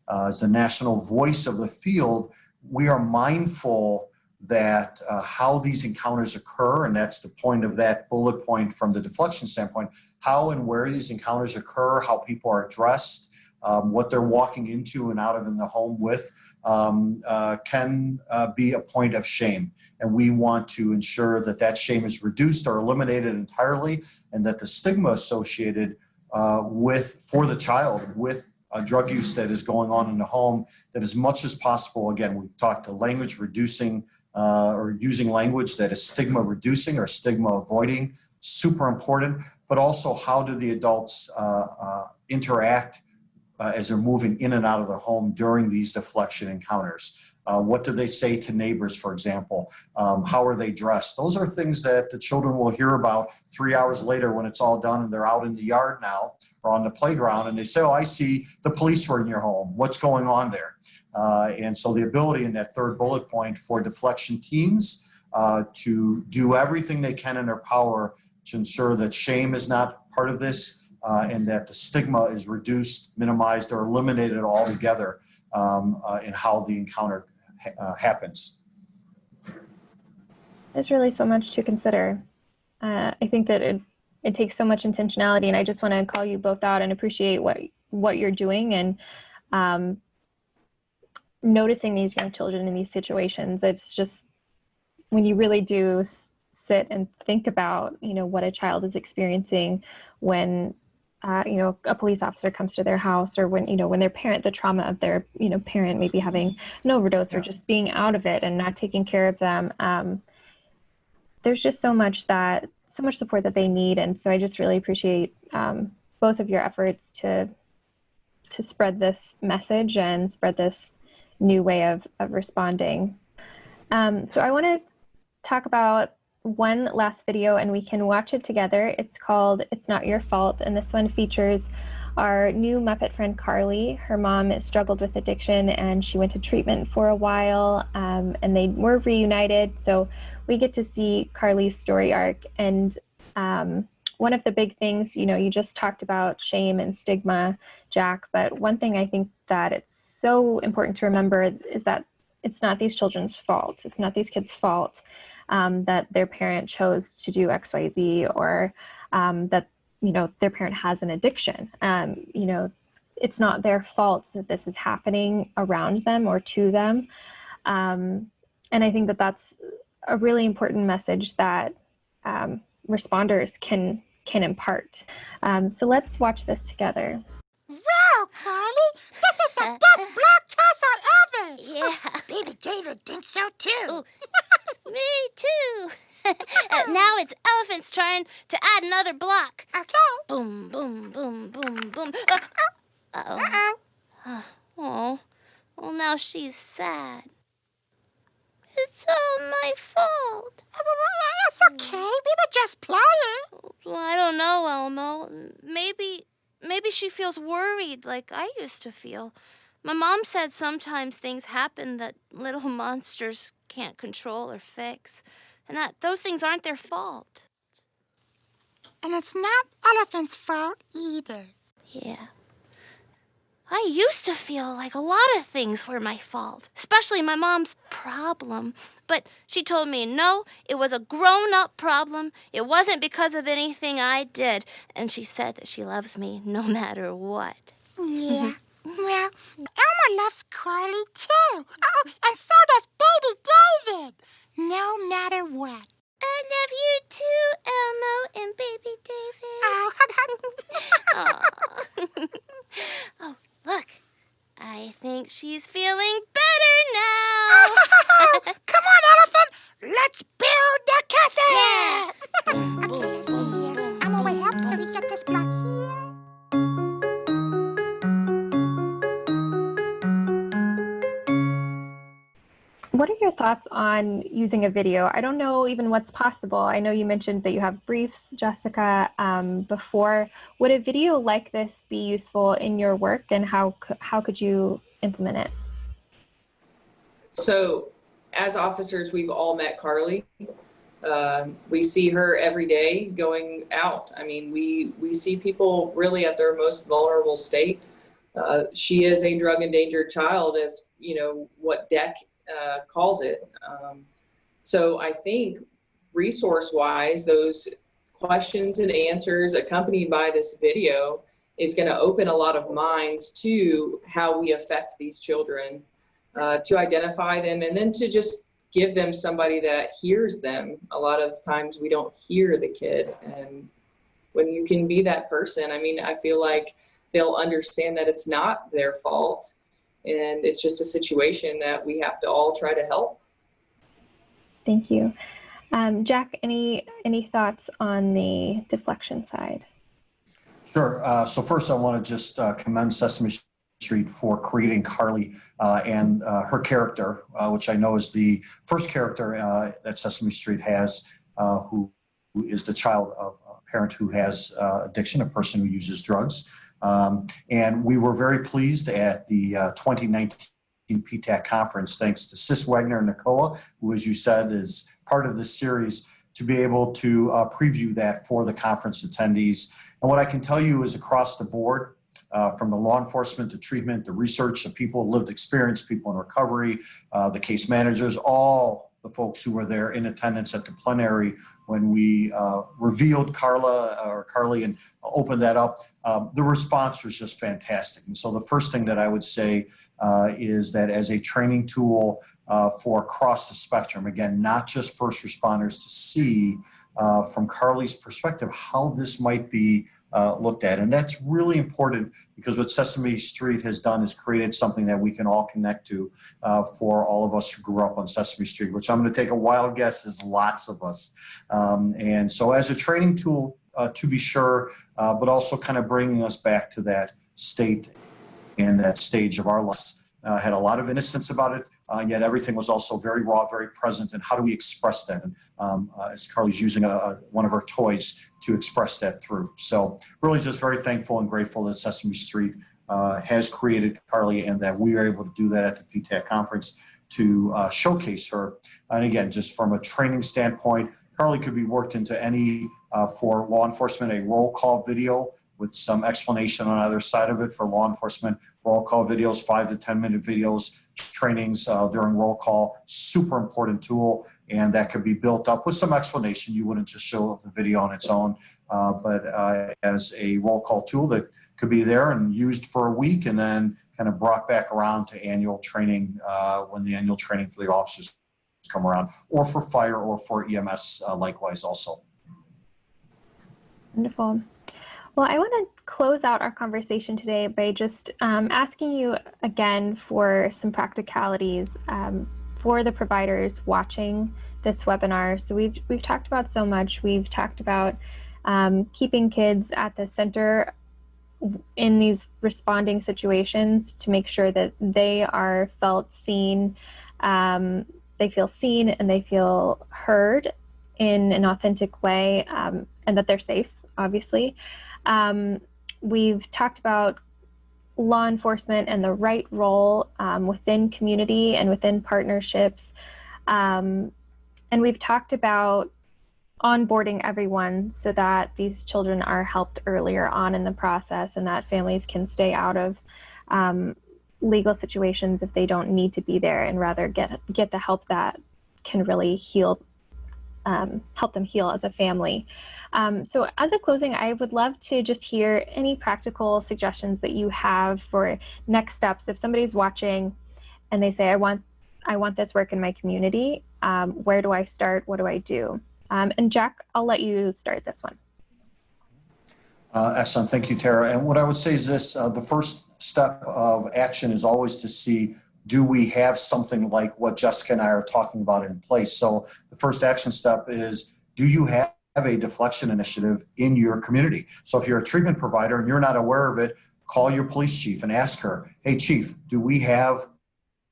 as the national voice of the field, we are mindful that how these encounters occur, and that's the point of that bullet point from the deflection standpoint, how and where these encounters occur, how people are dressed, what they're walking into and out of in the home with can be a point of shame. And we want to ensure that that shame is reduced or eliminated entirely, and that the stigma associated for the child with drug use that is going on in the home, that as much as possible, again, we've talked to language reducing or using language that is stigma reducing or stigma avoiding, super important, but also how do the adults interact as they're moving in and out of the home during these deflection encounters. What do they say to neighbors, for example? How are they dressed? Those are things that the children will hear about 3 hours later when it's all done and they're out in the yard now or on the playground, and they say, oh, I see the police were in your home. What's going on there? And so the ability in that third bullet point for deflection teams to do everything they can in their power to ensure that shame is not part of this and that the stigma is reduced, minimized, or eliminated altogether in how the encounter happens. There's really so much to consider. I think that it takes so much intentionality, and I just want to call you both out and appreciate what you're doing and noticing these young children in these situations. It's just when you really do sit and think about, what a child is experiencing when a police officer comes to their house, or when their parent, the trauma of their, parent maybe having an overdose or just being out of it and not taking care of them. There's just so much support that they need. And so I just really appreciate both of your efforts to spread this message and spread this new way of responding. So I want to talk about one last video, and we can watch it together. It's called It's Not Your Fault, and this one features our new Muppet friend Carly. Her mom struggled with addiction and she went to treatment for a while, and they were reunited, so we get to see Carly's story arc. And one of the big things, you just talked about shame and stigma, Jack, but one thing I think that it's so important to remember is that it's not these children's fault. It's not these kids' fault that their parent chose to do X, Y, Z, or that, you know, their parent has an addiction. You know, it's not their fault that this is happening around them or to them. And I think that that's a really important message that responders can impart. So let's watch this together. Wow, Carly, this is the best blockbuster ever! Yeah. Baby David thinks so too. Ooh. Me too. Now it's elephants trying to add another block. Okay. Boom, boom, boom, boom, boom. Uh-oh. Uh-oh. Oh. Well, now she's sad. It's all my fault. It's okay. We were just playing. Well, I don't know, Elmo. Maybe she feels worried like I used to feel. My mom said sometimes things happen that little monsters can't control or fix, and that those things aren't their fault. And it's not elephant's fault either. Yeah. I used to feel like a lot of things were my fault, especially my mom's problem. But she told me, no, it was a grown-up problem. It wasn't because of anything I did. And she said that she loves me no matter what. Yeah. Well, Elmo loves Carly too. Oh, and so does baby David. No matter what. I love you too, Elmo and baby David. Oh. Oh, look. I think she's feeling better now. Come on, elephant. Let's build the castle. Yeah. Okay, let's see here. I'm gonna wait up so we get this block here. What are your thoughts on using a video? I don't know even what's possible. I know you mentioned that you have briefs, Jessica, before. Would a video like this be useful in your work, and how could you implement it? So as officers, we've all met Carly. We see her every day going out. I mean, we see people really at their most vulnerable state. She is a drug endangered child, as you know what DEC calls it. So I think resource-wise, those questions and answers accompanied by this video is going to open a lot of minds to how we affect these children, to identify them, and then to just give them somebody that hears them. A lot of times we don't hear the kid, and when you can be that person, I mean, I feel like they'll understand that it's not their fault, and it's just a situation that we have to all try to help. Thank you. Jack, any thoughts on the deflection side? Sure. So first, I want to just commend Sesame Street for creating Carly and her character, which I know is the first character that Sesame Street has, who is the child of a parent who has addiction, a person who uses drugs. And we were very pleased at the 2019 PTAC conference, thanks to Sis Wagner and Nicoa, who, as you said, is part of this series, to be able to preview that for the conference attendees. And what I can tell you is across the board, from the law enforcement, to treatment, the research, the people with lived experience, people in recovery, the case managers, all the folks who were there in attendance at the plenary when we revealed Carly and opened that up, the response was just fantastic. And so the first thing that I would say is that as a training tool for across the spectrum, again, not just first responders, to see from Carly's perspective how this might be looked at. And that's really important, because what Sesame Street has done is created something that we can all connect to for all of us who grew up on Sesame Street, which I'm going to take a wild guess is lots of us. And so as a training tool, to be sure, but also kind of bringing us back to that state and that stage of our lives. Had a lot of innocence about it, yet everything was also very raw, very present. And how do we express that? And as Carly's using one of her toys to express that through. So really just very thankful and grateful that Sesame Street has created Carly, and that we were able to do that at the PTAC conference to showcase her. And again, just from a training standpoint, Carly could be worked into any, for law enforcement, a roll call video with some explanation on either side of it for law enforcement. Roll call videos, 5 to 10 minute videos, trainings during roll call, super important tool. And that could be built up with some explanation. You wouldn't just show the video on its own, but as a roll call tool that could be there and used for a week and then kind of brought back around to annual training when the annual training for the officers come around, or for fire or for EMS likewise also. Wonderful. Well, I want to close out our conversation today by just asking you again for some practicalities for the providers watching this webinar. So we've talked about so much. We've talked about keeping kids at the center in these responding situations to make sure that they are felt seen, they feel seen and they feel heard in an authentic way, and that they're safe, obviously. We've talked about law enforcement and the right role within community and within partnerships. And we've talked about onboarding everyone so that these children are helped earlier on in the process and that families can stay out of legal situations if they don't need to be there, and rather get the help that can really heal, help them heal as a family. So as a closing, I would love to just hear any practical suggestions that you have for next steps. If somebody's watching and they say, I want this work in my community, where do I start? What do I do? And Jack, I'll let you start this one. Excellent. Thank you, Tara. And what I would say is this, the first step of action is always to see, do we have something like what Jessica and I are talking about in place? So the first action step is, do you have a deflection initiative in your community? So if you're a treatment provider and you're not aware of it, call your police chief and ask her, hey, chief, do we have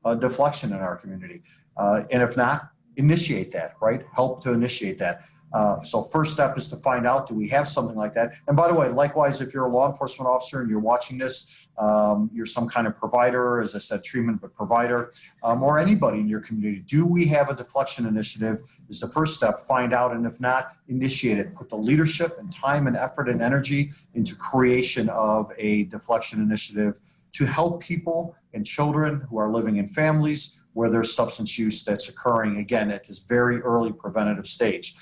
a deflection in our community? And if not, initiate that, right? Help to initiate that. So first step is to find out, do we have something like that? And by the way, likewise, if you're a law enforcement officer and you're watching this, you're some kind of provider, as I said, treatment, but provider, or anybody in your community, do we have a deflection initiative is the first step. Find out, and if not, initiate it. Put the leadership and time and effort and energy into creation of a deflection initiative to help people and children who are living in families where there's substance use that's occurring, again, at this very early preventative stage.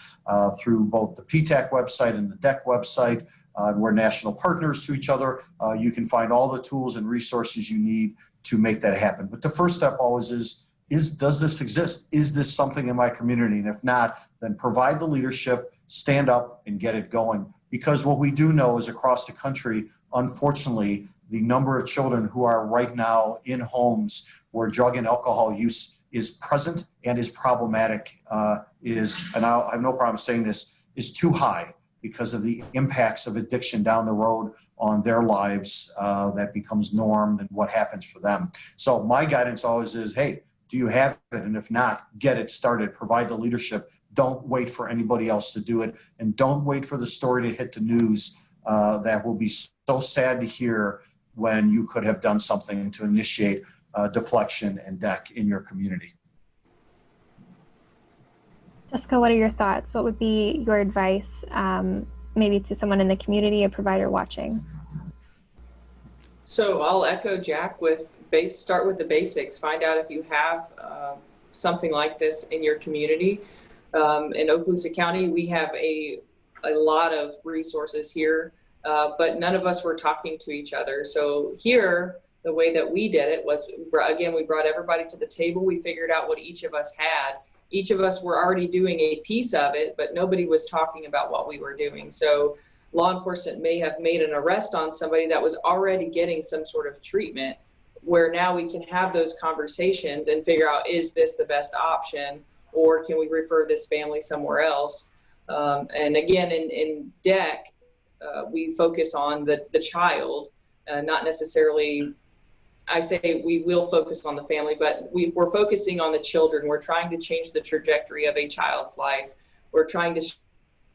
Through both the PTAC website and the DEC website, we're national partners to each other. You can find all the tools and resources you need to make that happen. But the first step always is does this exist? Is this something in my community? And if not, then provide the leadership, stand up and get it going. Because what we do know is across the country, unfortunately, the number of children who are right now in homes where drug and alcohol use is present and is problematic and I have no problem saying this, is too high because of the impacts of addiction down the road on their lives that becomes norm and what happens for them. So my guidance always is, hey, do you have it? And if not, get it started, provide the leadership. Don't wait for anybody else to do it. And don't wait for the story to hit the news. That will be so sad to hear when you could have done something to initiate deflection and DEC in your community. Jessica, what are your thoughts? What would be your advice, maybe to someone in the community, a provider watching? So I'll echo Jack with start with the basics. Find out if you have something like this in your community. In Okaloosa County, we have a lot of resources here, but none of us were talking to each other. So here, the way that we did it was, again, we brought everybody to the table. We figured out what each of us had. Each of us were already doing a piece of it, but nobody was talking about what we were doing. So law enforcement may have made an arrest on somebody that was already getting some sort of treatment, where now we can have those conversations and figure out, is this the best option, or can we refer this family somewhere else? And again, in DEC, we focus on the child, not necessarily, I say we will focus on the family, but we're focusing on the children. We're trying to change the trajectory of a child's life. We're trying to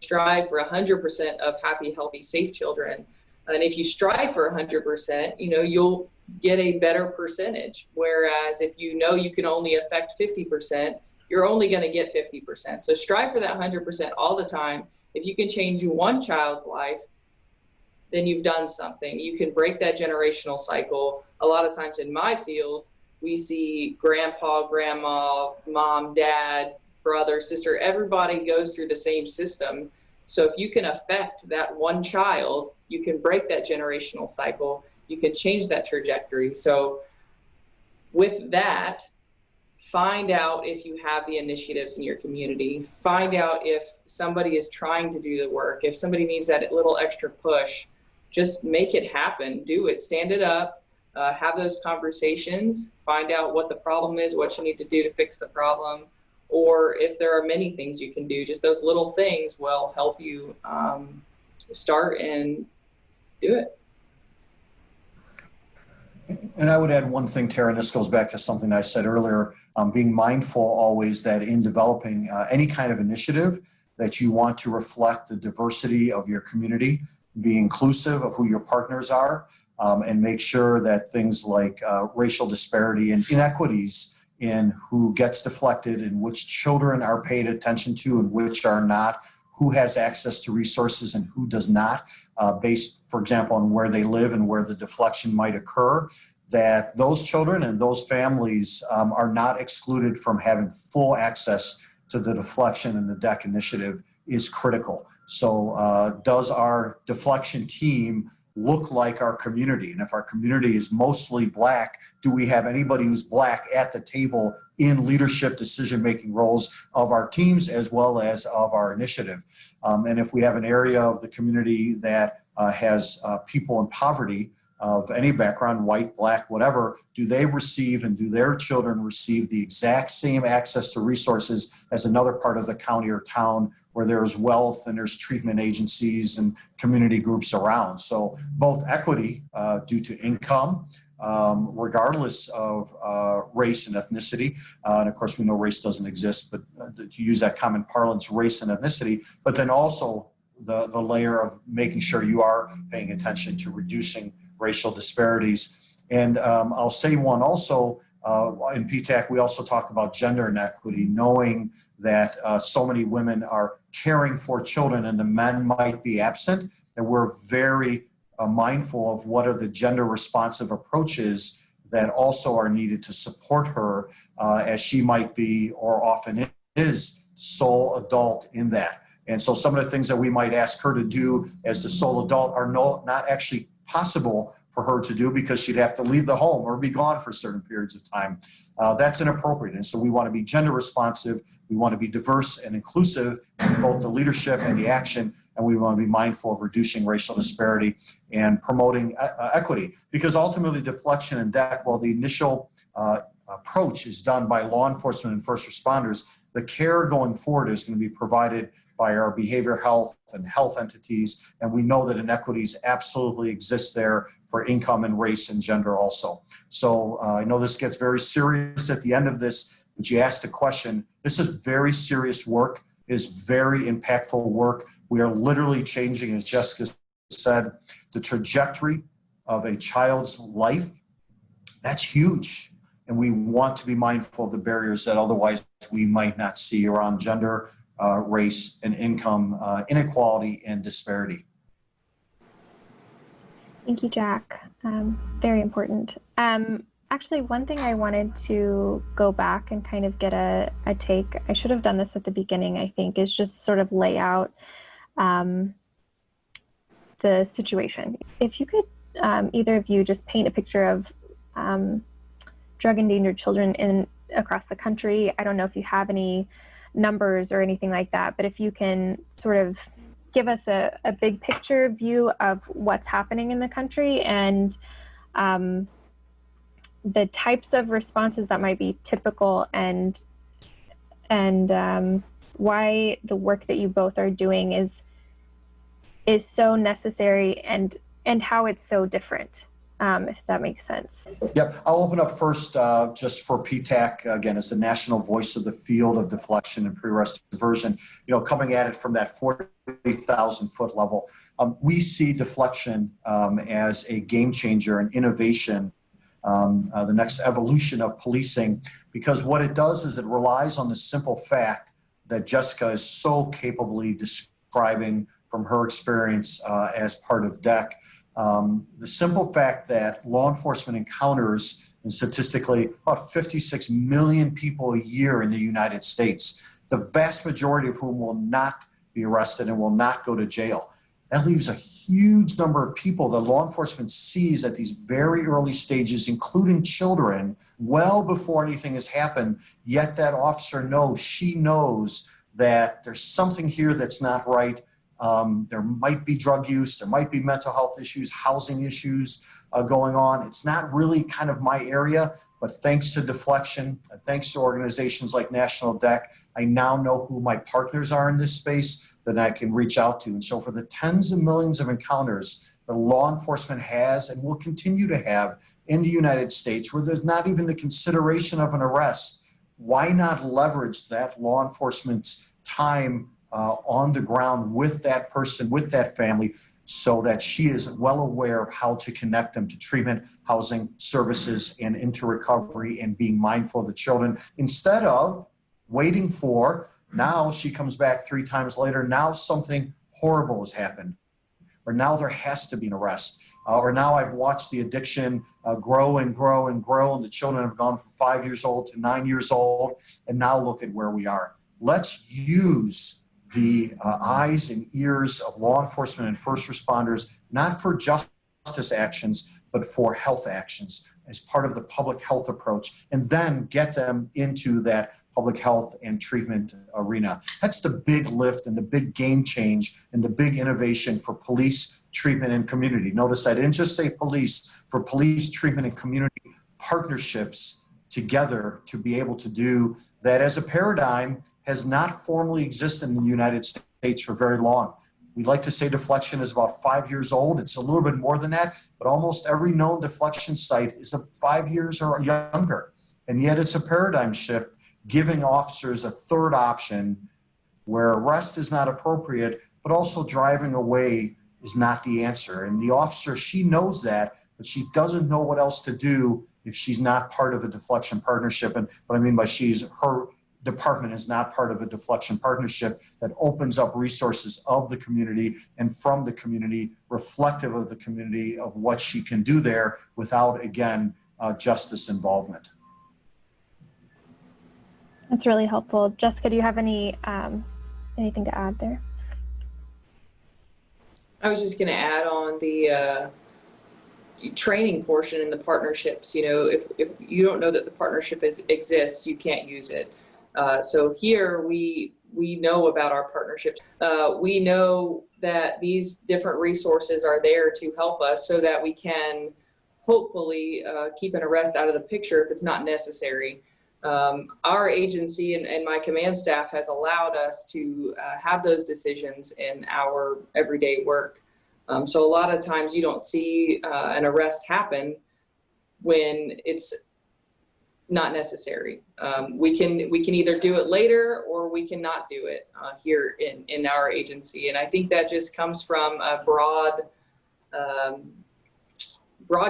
strive for 100% of happy, healthy, safe children. And if you strive for 100%, you'll get a better percentage. Whereas if you know you can only affect 50%, you're only going to get 50%. So strive for that 100% all the time. If you can change one child's life, then you've done something. You can break that generational cycle. A lot of times in my field, we see grandpa, grandma, mom, dad, brother, sister, everybody goes through the same system. So if you can affect that one child, you can break that generational cycle. You can change that trajectory. So with that, find out if you have the initiatives in your community. Find out if somebody is trying to do the work. If somebody needs that little extra push, just make it happen. Do it. Stand it up. Have those conversations. Find out what the problem is, what you need to do to fix the problem. Or if there are many things you can do, just those little things will help you start and do it. And I would add one thing, Tara, and this goes back to something I said earlier, being mindful always that in developing any kind of initiative that you want to reflect the diversity of your community, be inclusive of who your partners are, and make sure that things like racial disparity and inequities in who gets deflected and which children are paid attention to and which are not, who has access to resources and who does not, based, for example, on where they live and where the deflection might occur, that those children and those families are not excluded from having full access to the deflection, and the DEC initiative is critical. So does our deflection team look like our community? And if our community is mostly Black, do we have anybody who's Black at the table in leadership decision-making roles of our teams as well as of our initiative? And if we have an area of the community that has people in poverty of any background, white, Black, whatever, do they receive and do their children receive the exact same access to resources as another part of the county or town where there's wealth and there's treatment agencies and community groups around? So both equity due to income, regardless of race and ethnicity, and of course we know race doesn't exist, but to use that common parlance, race and ethnicity, but then also the layer of making sure you are paying attention to reducing racial disparities. And I'll say one also, in PTAC, we also talk about gender inequity, knowing that so many women are caring for children and the men might be absent, and we're very mindful of what are the gender responsive approaches that also are needed to support her as she might be, or often is, sole adult in that. And so some of the things that we might ask her to do as the sole adult are not actually possible for her to do because she'd have to leave the home or be gone for certain periods of time. That's inappropriate. And so we want to be gender responsive. We want to be diverse and inclusive in both the leadership and the action. And we want to be mindful of reducing racial disparity and promoting equity. Because ultimately deflection and DEC, while the initial approach is done by law enforcement and first responders, the care going forward is going to be provided by our behavioral health and health entities. And we know that inequities absolutely exist there for income and race and gender also. So I know this gets very serious at the end of this, but you asked a question. This is very serious work. It is very impactful work. We are literally changing, as Jessica said, the trajectory of a child's life. That's huge. And we want to be mindful of the barriers that otherwise we might not see around gender, race, and income inequality and disparity. Thank you, Jack. Very important. Actually, one thing I wanted to go back and kind of get a take, I should have done this at the beginning, I think, is just sort of lay out the situation. If you could, either of you, just paint a picture of drug endangered children across the country. I don't know if you have any numbers or anything like that, but if you can sort of give us a big picture view of what's happening in the country and the types of responses that might be typical and why the work that you both are doing is so necessary and how it's so different. If that makes sense. Yep, I'll open up first just for PTAC, again, as the national voice of the field of deflection and pre-arrest diversion, coming at it from that 40,000 foot level. We see deflection as a game changer and innovation, the next evolution of policing, because what it does is it relies on the simple fact that Jessica is so capably described describing from her experience as part of DEC. The simple fact that law enforcement encounters, and statistically, about 56 million people a year in the United States, the vast majority of whom will not be arrested and will not go to jail. That leaves a huge number of people that law enforcement sees at these very early stages, including children, well before anything has happened, yet that officer knows, she knows that there's something here that's not right. There might be drug use, there might be mental health issues, housing issues going on. It's not really kind of my area, but thanks to deflection, thanks to organizations like National DEC, I now know who my partners are in this space that I can reach out to. And so for the tens of millions of encounters that law enforcement has and will continue to have in the United States where there's not even the consideration of an arrest, why not leverage that law enforcement's time on the ground with that person, with that family, so that she is well aware of how to connect them to treatment, housing, services, and into recovery, and being mindful of the children instead of waiting for, now she comes back 3 times later, now something horrible has happened, or now there has to be an arrest, or now I've watched the addiction grow and grow and grow, and the children have gone from 5 years old to 9 years old, and now look at where we are. Let's use the eyes and ears of law enforcement and first responders, not for justice actions, but for health actions as part of the public health approach, and then get them into that public health and treatment arena. That's the big lift and the big game change and the big innovation for police, treatment, and community. Notice I didn't just say police, for police, treatment, and community partnerships together to be able to do that as a paradigm has not formally existed in the United States for very long. We like to say deflection is about 5 years old. It's a little bit more than that, but almost every known deflection site is 5 years or younger. And yet it's a paradigm shift, giving officers a third option where arrest is not appropriate, but also driving away is not the answer. And the officer, she knows that, but she doesn't know what else to do if she's not part of a deflection partnership. And what I mean by her department is not part of a deflection partnership that opens up resources of the community and from the community, reflective of the community of what she can do there without, again, justice involvement. That's really helpful. Jessica, do you have anything to add there? I was just going to add on the training portion in the partnerships. You know, if you don't know that the partnership exists, you can't use it. So here we know about our partnerships. We know that these different resources are there to help us so that we can hopefully keep an arrest out of the picture if it's not necessary. Our agency and my command staff has allowed us to have those decisions in our everyday work. So a lot of times you don't see an arrest happen when it's not necessary. We can either do it later or we cannot do it here in our agency. And I think that just comes from a broad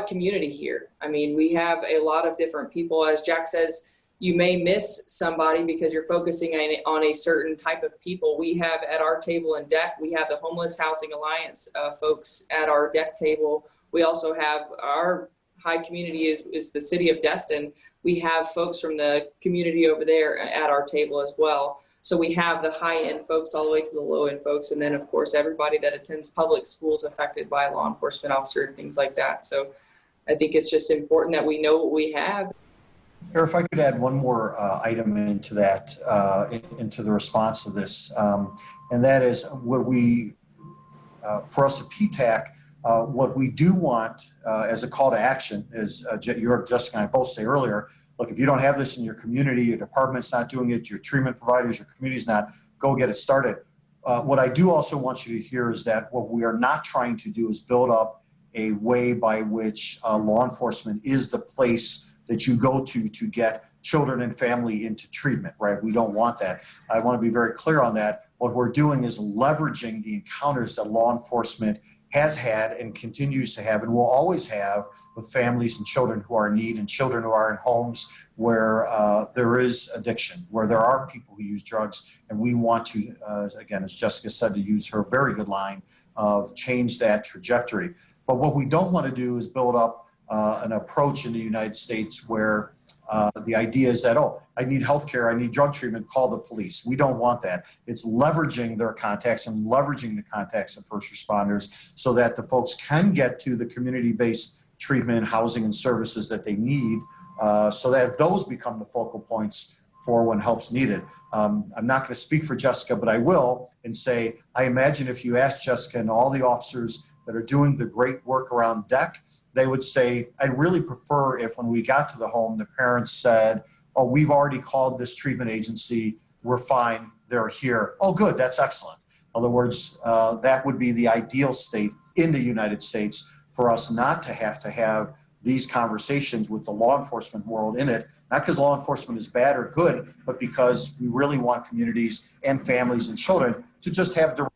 community here. I mean, we have a lot of different people. As Jack says, you may miss somebody because you're focusing on a certain type of people. We have at our table in DEC, we have the Homeless Housing Alliance folks at our DEC table. We also have our high community is the city of Destin. We have folks from the community over there at our table as well. So we have the high-end folks all the way to the low-end folks. And then, of course, everybody that attends public schools affected by a law enforcement officer and things like that. So I think it's just important that we know what we have. If I could add one more item into that, into the response to this, and that is what we, for us at PTAC, what we do want as a call to action is, Jessica and I both say earlier, look, if you don't have this in your community, your department's not doing it, your treatment providers, your community's not, go get it started. What I do also want you to hear is that what we are not trying to do is build up a way by which law enforcement is the place that you go to get children and family into treatment, right? We don't want that. I want to be very clear on that. What we're doing is leveraging the encounters that law enforcement has had and continues to have and will always have with families and children who are in need and children who are in homes where there is addiction, where there are people who use drugs. And we want to, again, as Jessica said, to use her very good line of change that trajectory. But what we don't want to do is build up an approach in the United States where the idea is that, oh, I need healthcare, I need drug treatment, call the police. We don't want that. It's leveraging their contacts and leveraging the contacts of first responders so that the folks can get to the community-based treatment, housing, and services that they need so that those become the focal points for when help's needed. I'm not going to speak for Jessica, but I will and say, I imagine if you ask Jessica and all the officers that are doing the great work around DEC, they would say, I'd really prefer if when we got to the home, the parents said, oh, we've already called this treatment agency, we're fine, they're here. Oh, good, that's excellent. In other words, that would be the ideal state in the United States for us not to have these conversations with the law enforcement world in it, not because law enforcement is bad or good, but because we really want communities and families and children to just have direct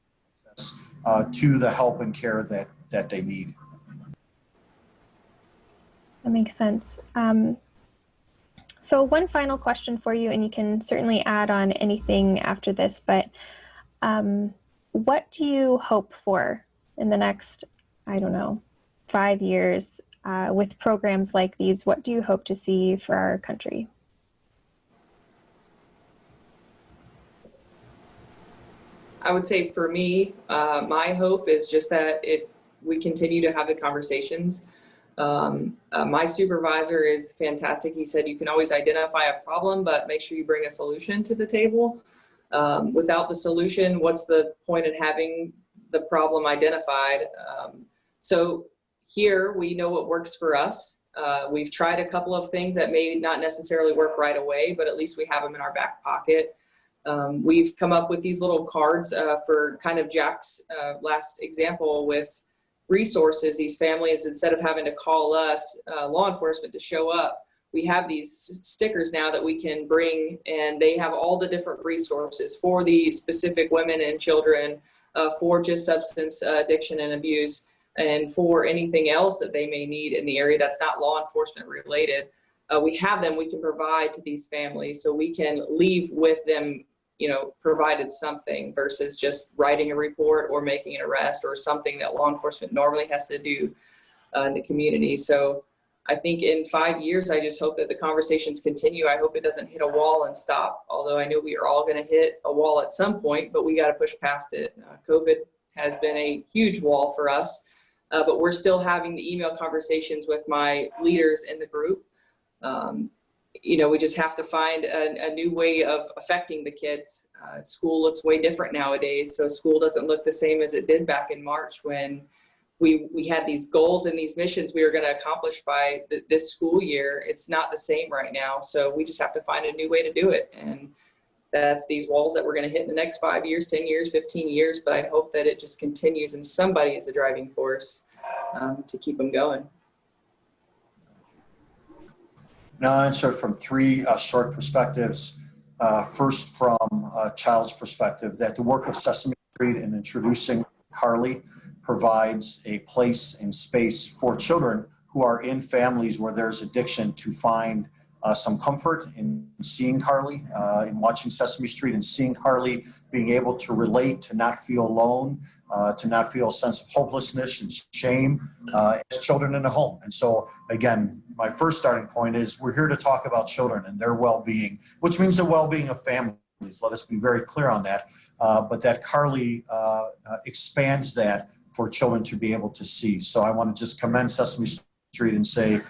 access to the help and care that they need. That makes sense. So one final question for you, and you can certainly add on anything after this, but what do you hope for in the next, 5 years with programs like these? What do you hope to see for our country? I would say for me, my hope is just that we continue to have the conversations. My supervisor is fantastic. He said, you can always identify a problem, but make sure you bring a solution to the table. Without the solution, what's the point in having the problem identified? So here we know what works for us. We've tried a couple of things that may not necessarily work right away, but at least we have them in our back pocket. We've come up with these little cards for kind of Jack's last example with resources. These families, instead of having to call us, law enforcement, to show up, we have these stickers now that we can bring, and they have all the different resources for the specific women and children, for just substance addiction and abuse, and for anything else that they may need in the area that's not law enforcement related. We have them, we can provide to these families so we can leave with them, provided something versus just writing a report or making an arrest or something that law enforcement normally has to do in the community. So I think in 5 years, I just hope that the conversations continue. I hope it doesn't hit a wall and stop, although I know we are all going to hit a wall at some point, but we got to push past it. COVID has been a huge wall for us, but we're still having the email conversations with my leaders in the group. We just have to find a new way of affecting the kids. School looks way different nowadays, so school doesn't look the same as it did back in March when we had these goals and these missions we were going to accomplish by this school year. It's not the same right now, so we just have to find a new way to do it, and that's these walls that we're going to hit in the next 5 years, 10 years, 15 years, but I hope that it just continues and somebody is the driving force to keep them going. Now I'll answer from three short perspectives. First, from a child's perspective, that the work of Sesame Street in introducing Carly provides a place and space for children who are in families where there's addiction to find some comfort in seeing Carly, in watching Sesame Street and seeing Carly, being able to relate, to not feel alone, to not feel a sense of hopelessness and shame as children in a home. And so, again, my first starting point is we're here to talk about children and their well-being, which means the well-being of families. Let us be very clear on that. But that Carly expands that for children to be able to see. So I want to just commend Sesame Street and say,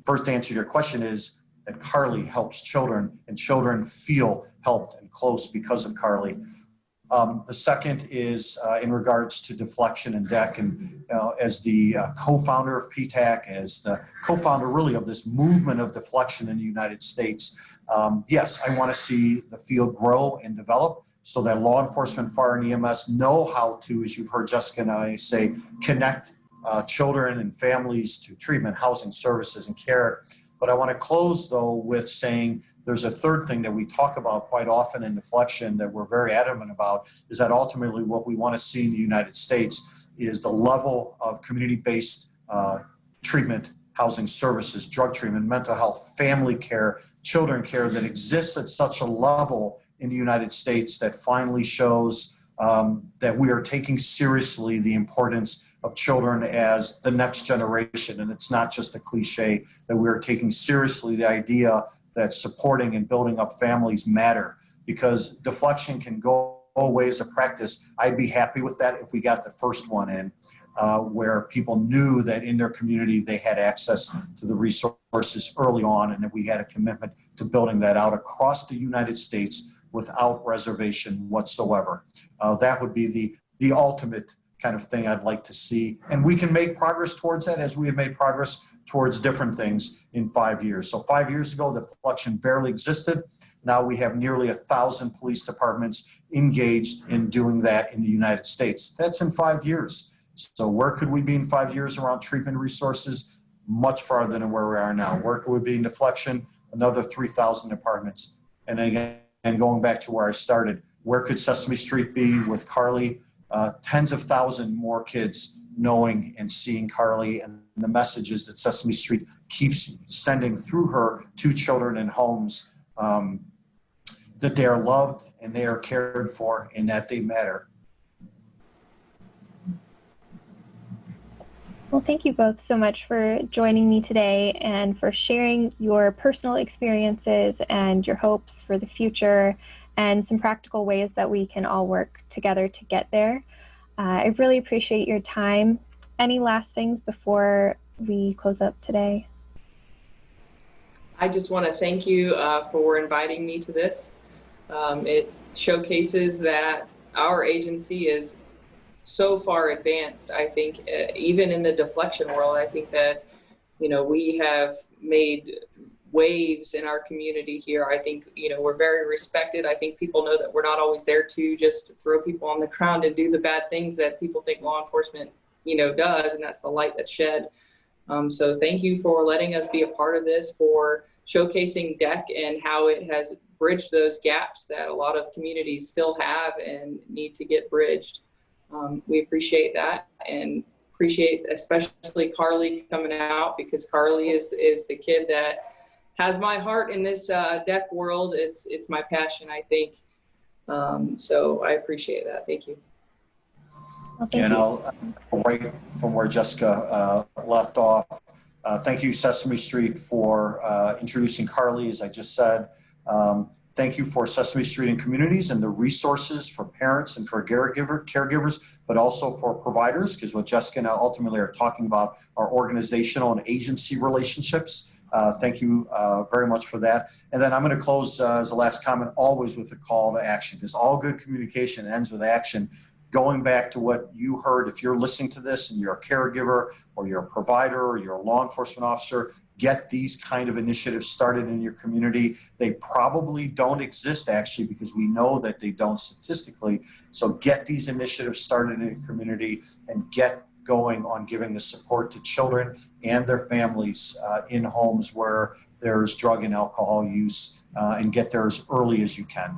first answer to your question is that Carly helps children and children feel helped and close because of Carly. The second is in regards to deflection and DEC, and as the co-founder of PTAC, as the co-founder really of this movement of deflection in the United States, yes, I want to see the field grow and develop so that law enforcement, fire, and EMS know how to, as you've heard Jessica and I say, connect children and families to treatment, housing, services, and care. But I want to close, though, with saying there's a third thing that we talk about quite often in deflection that we're very adamant about, is that ultimately what we want to see in the United States is the level of community-based treatment, housing services, drug treatment, mental health, family care, children care that exists at such a level in the United States that finally shows that we are taking seriously the importance of children as the next generation. And it's not just a cliche, that we are taking seriously the idea that supporting and building up families matter, because deflection can go away as a practice. I'd be happy with that if we got the first one in, where people knew that in their community they had access to the resources early on, and that we had a commitment to building that out across the United States without reservation whatsoever. That would be the ultimate kind of thing I'd like to see. And we can make progress towards that, as we have made progress towards different things in 5 years. So 5 years ago, deflection barely existed. Now we have nearly 1,000 police departments engaged in doing that in the United States. That's in 5 years. So where could we be in 5 years around treatment resources? Much farther than where we are now. Where could we be in deflection? Another 3,000 departments. And again, going back to where I started, where could Sesame Street be with Carly? Tens of thousands more kids knowing and seeing Carly, and the messages that Sesame Street keeps sending through her to children in homes, that they are loved and they are cared for and that they matter. Well, thank you both so much for joining me today and for sharing your personal experiences and your hopes for the future and some practical ways that we can all work together to get there. I really appreciate your time. Any last things before we close up today? I just want to thank you for inviting me to this. It showcases that our agency is so far advanced. I think even in the deflection world, I think that, you know, we have made waves in our community here. I think, you know, we're very respected. I think people know that we're not always there to just throw people on the ground and do the bad things that people think law enforcement, you know, does, and that's the light that's shed. So thank you for letting us be a part of this, for showcasing DEC and how it has bridged those gaps that a lot of communities still have and need to get bridged. We appreciate that, and appreciate especially Carly coming out, because Carly is the kid that has my heart in this DEC world. It's my passion, I think. So I appreciate that. Thank you. Well, thank And you. I'll right from where Jessica left off. Thank you, Sesame Street, for introducing Carly, as I just said. Thank you for Sesame Street and communities and the resources for parents and for caregivers, but also for providers, because what Jessica and I ultimately are talking about are organizational and agency relationships. Thank you very much for that. And then I'm going to close as a last comment, always with a call to action, because all good communication ends with action. Going back to what you heard, if you're listening to this and you're a caregiver or you're a provider or you're a law enforcement officer, get these kind of initiatives started in your community. They probably don't exist, actually, because we know that they don't statistically. So get these initiatives started in your community and get going on giving the support to children and their families in homes where there's drug and alcohol use, and get there as early as you can.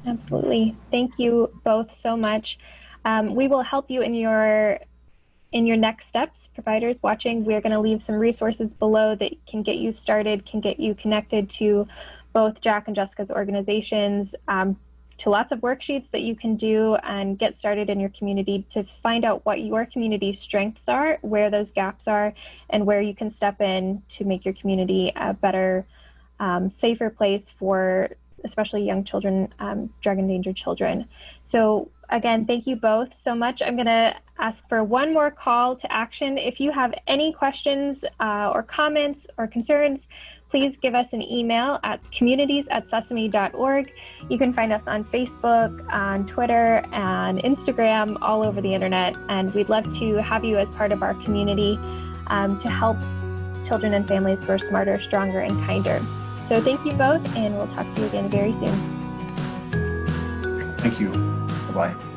Absolutely. Thank you both so much. We will help you in your next steps. Providers watching, we're going to leave some resources below that can get you started, can get you connected to both Jack and Jessica's organizations, to lots of worksheets that you can do and get started in your community to find out what your community's strengths are, where those gaps are, and where you can step in to make your community a better, safer place for especially young children, drug endangered children. So again, thank you both so much. I'm going to ask for one more call to action. If you have any questions or comments or concerns, please give us an email at communities@sesame.org. You can find us on Facebook, on Twitter, and Instagram, all over the internet. And we'd love to have you as part of our community to help children and families grow smarter, stronger, and kinder. So thank you both, and we'll talk to you again very soon. Thank you. Bye-bye.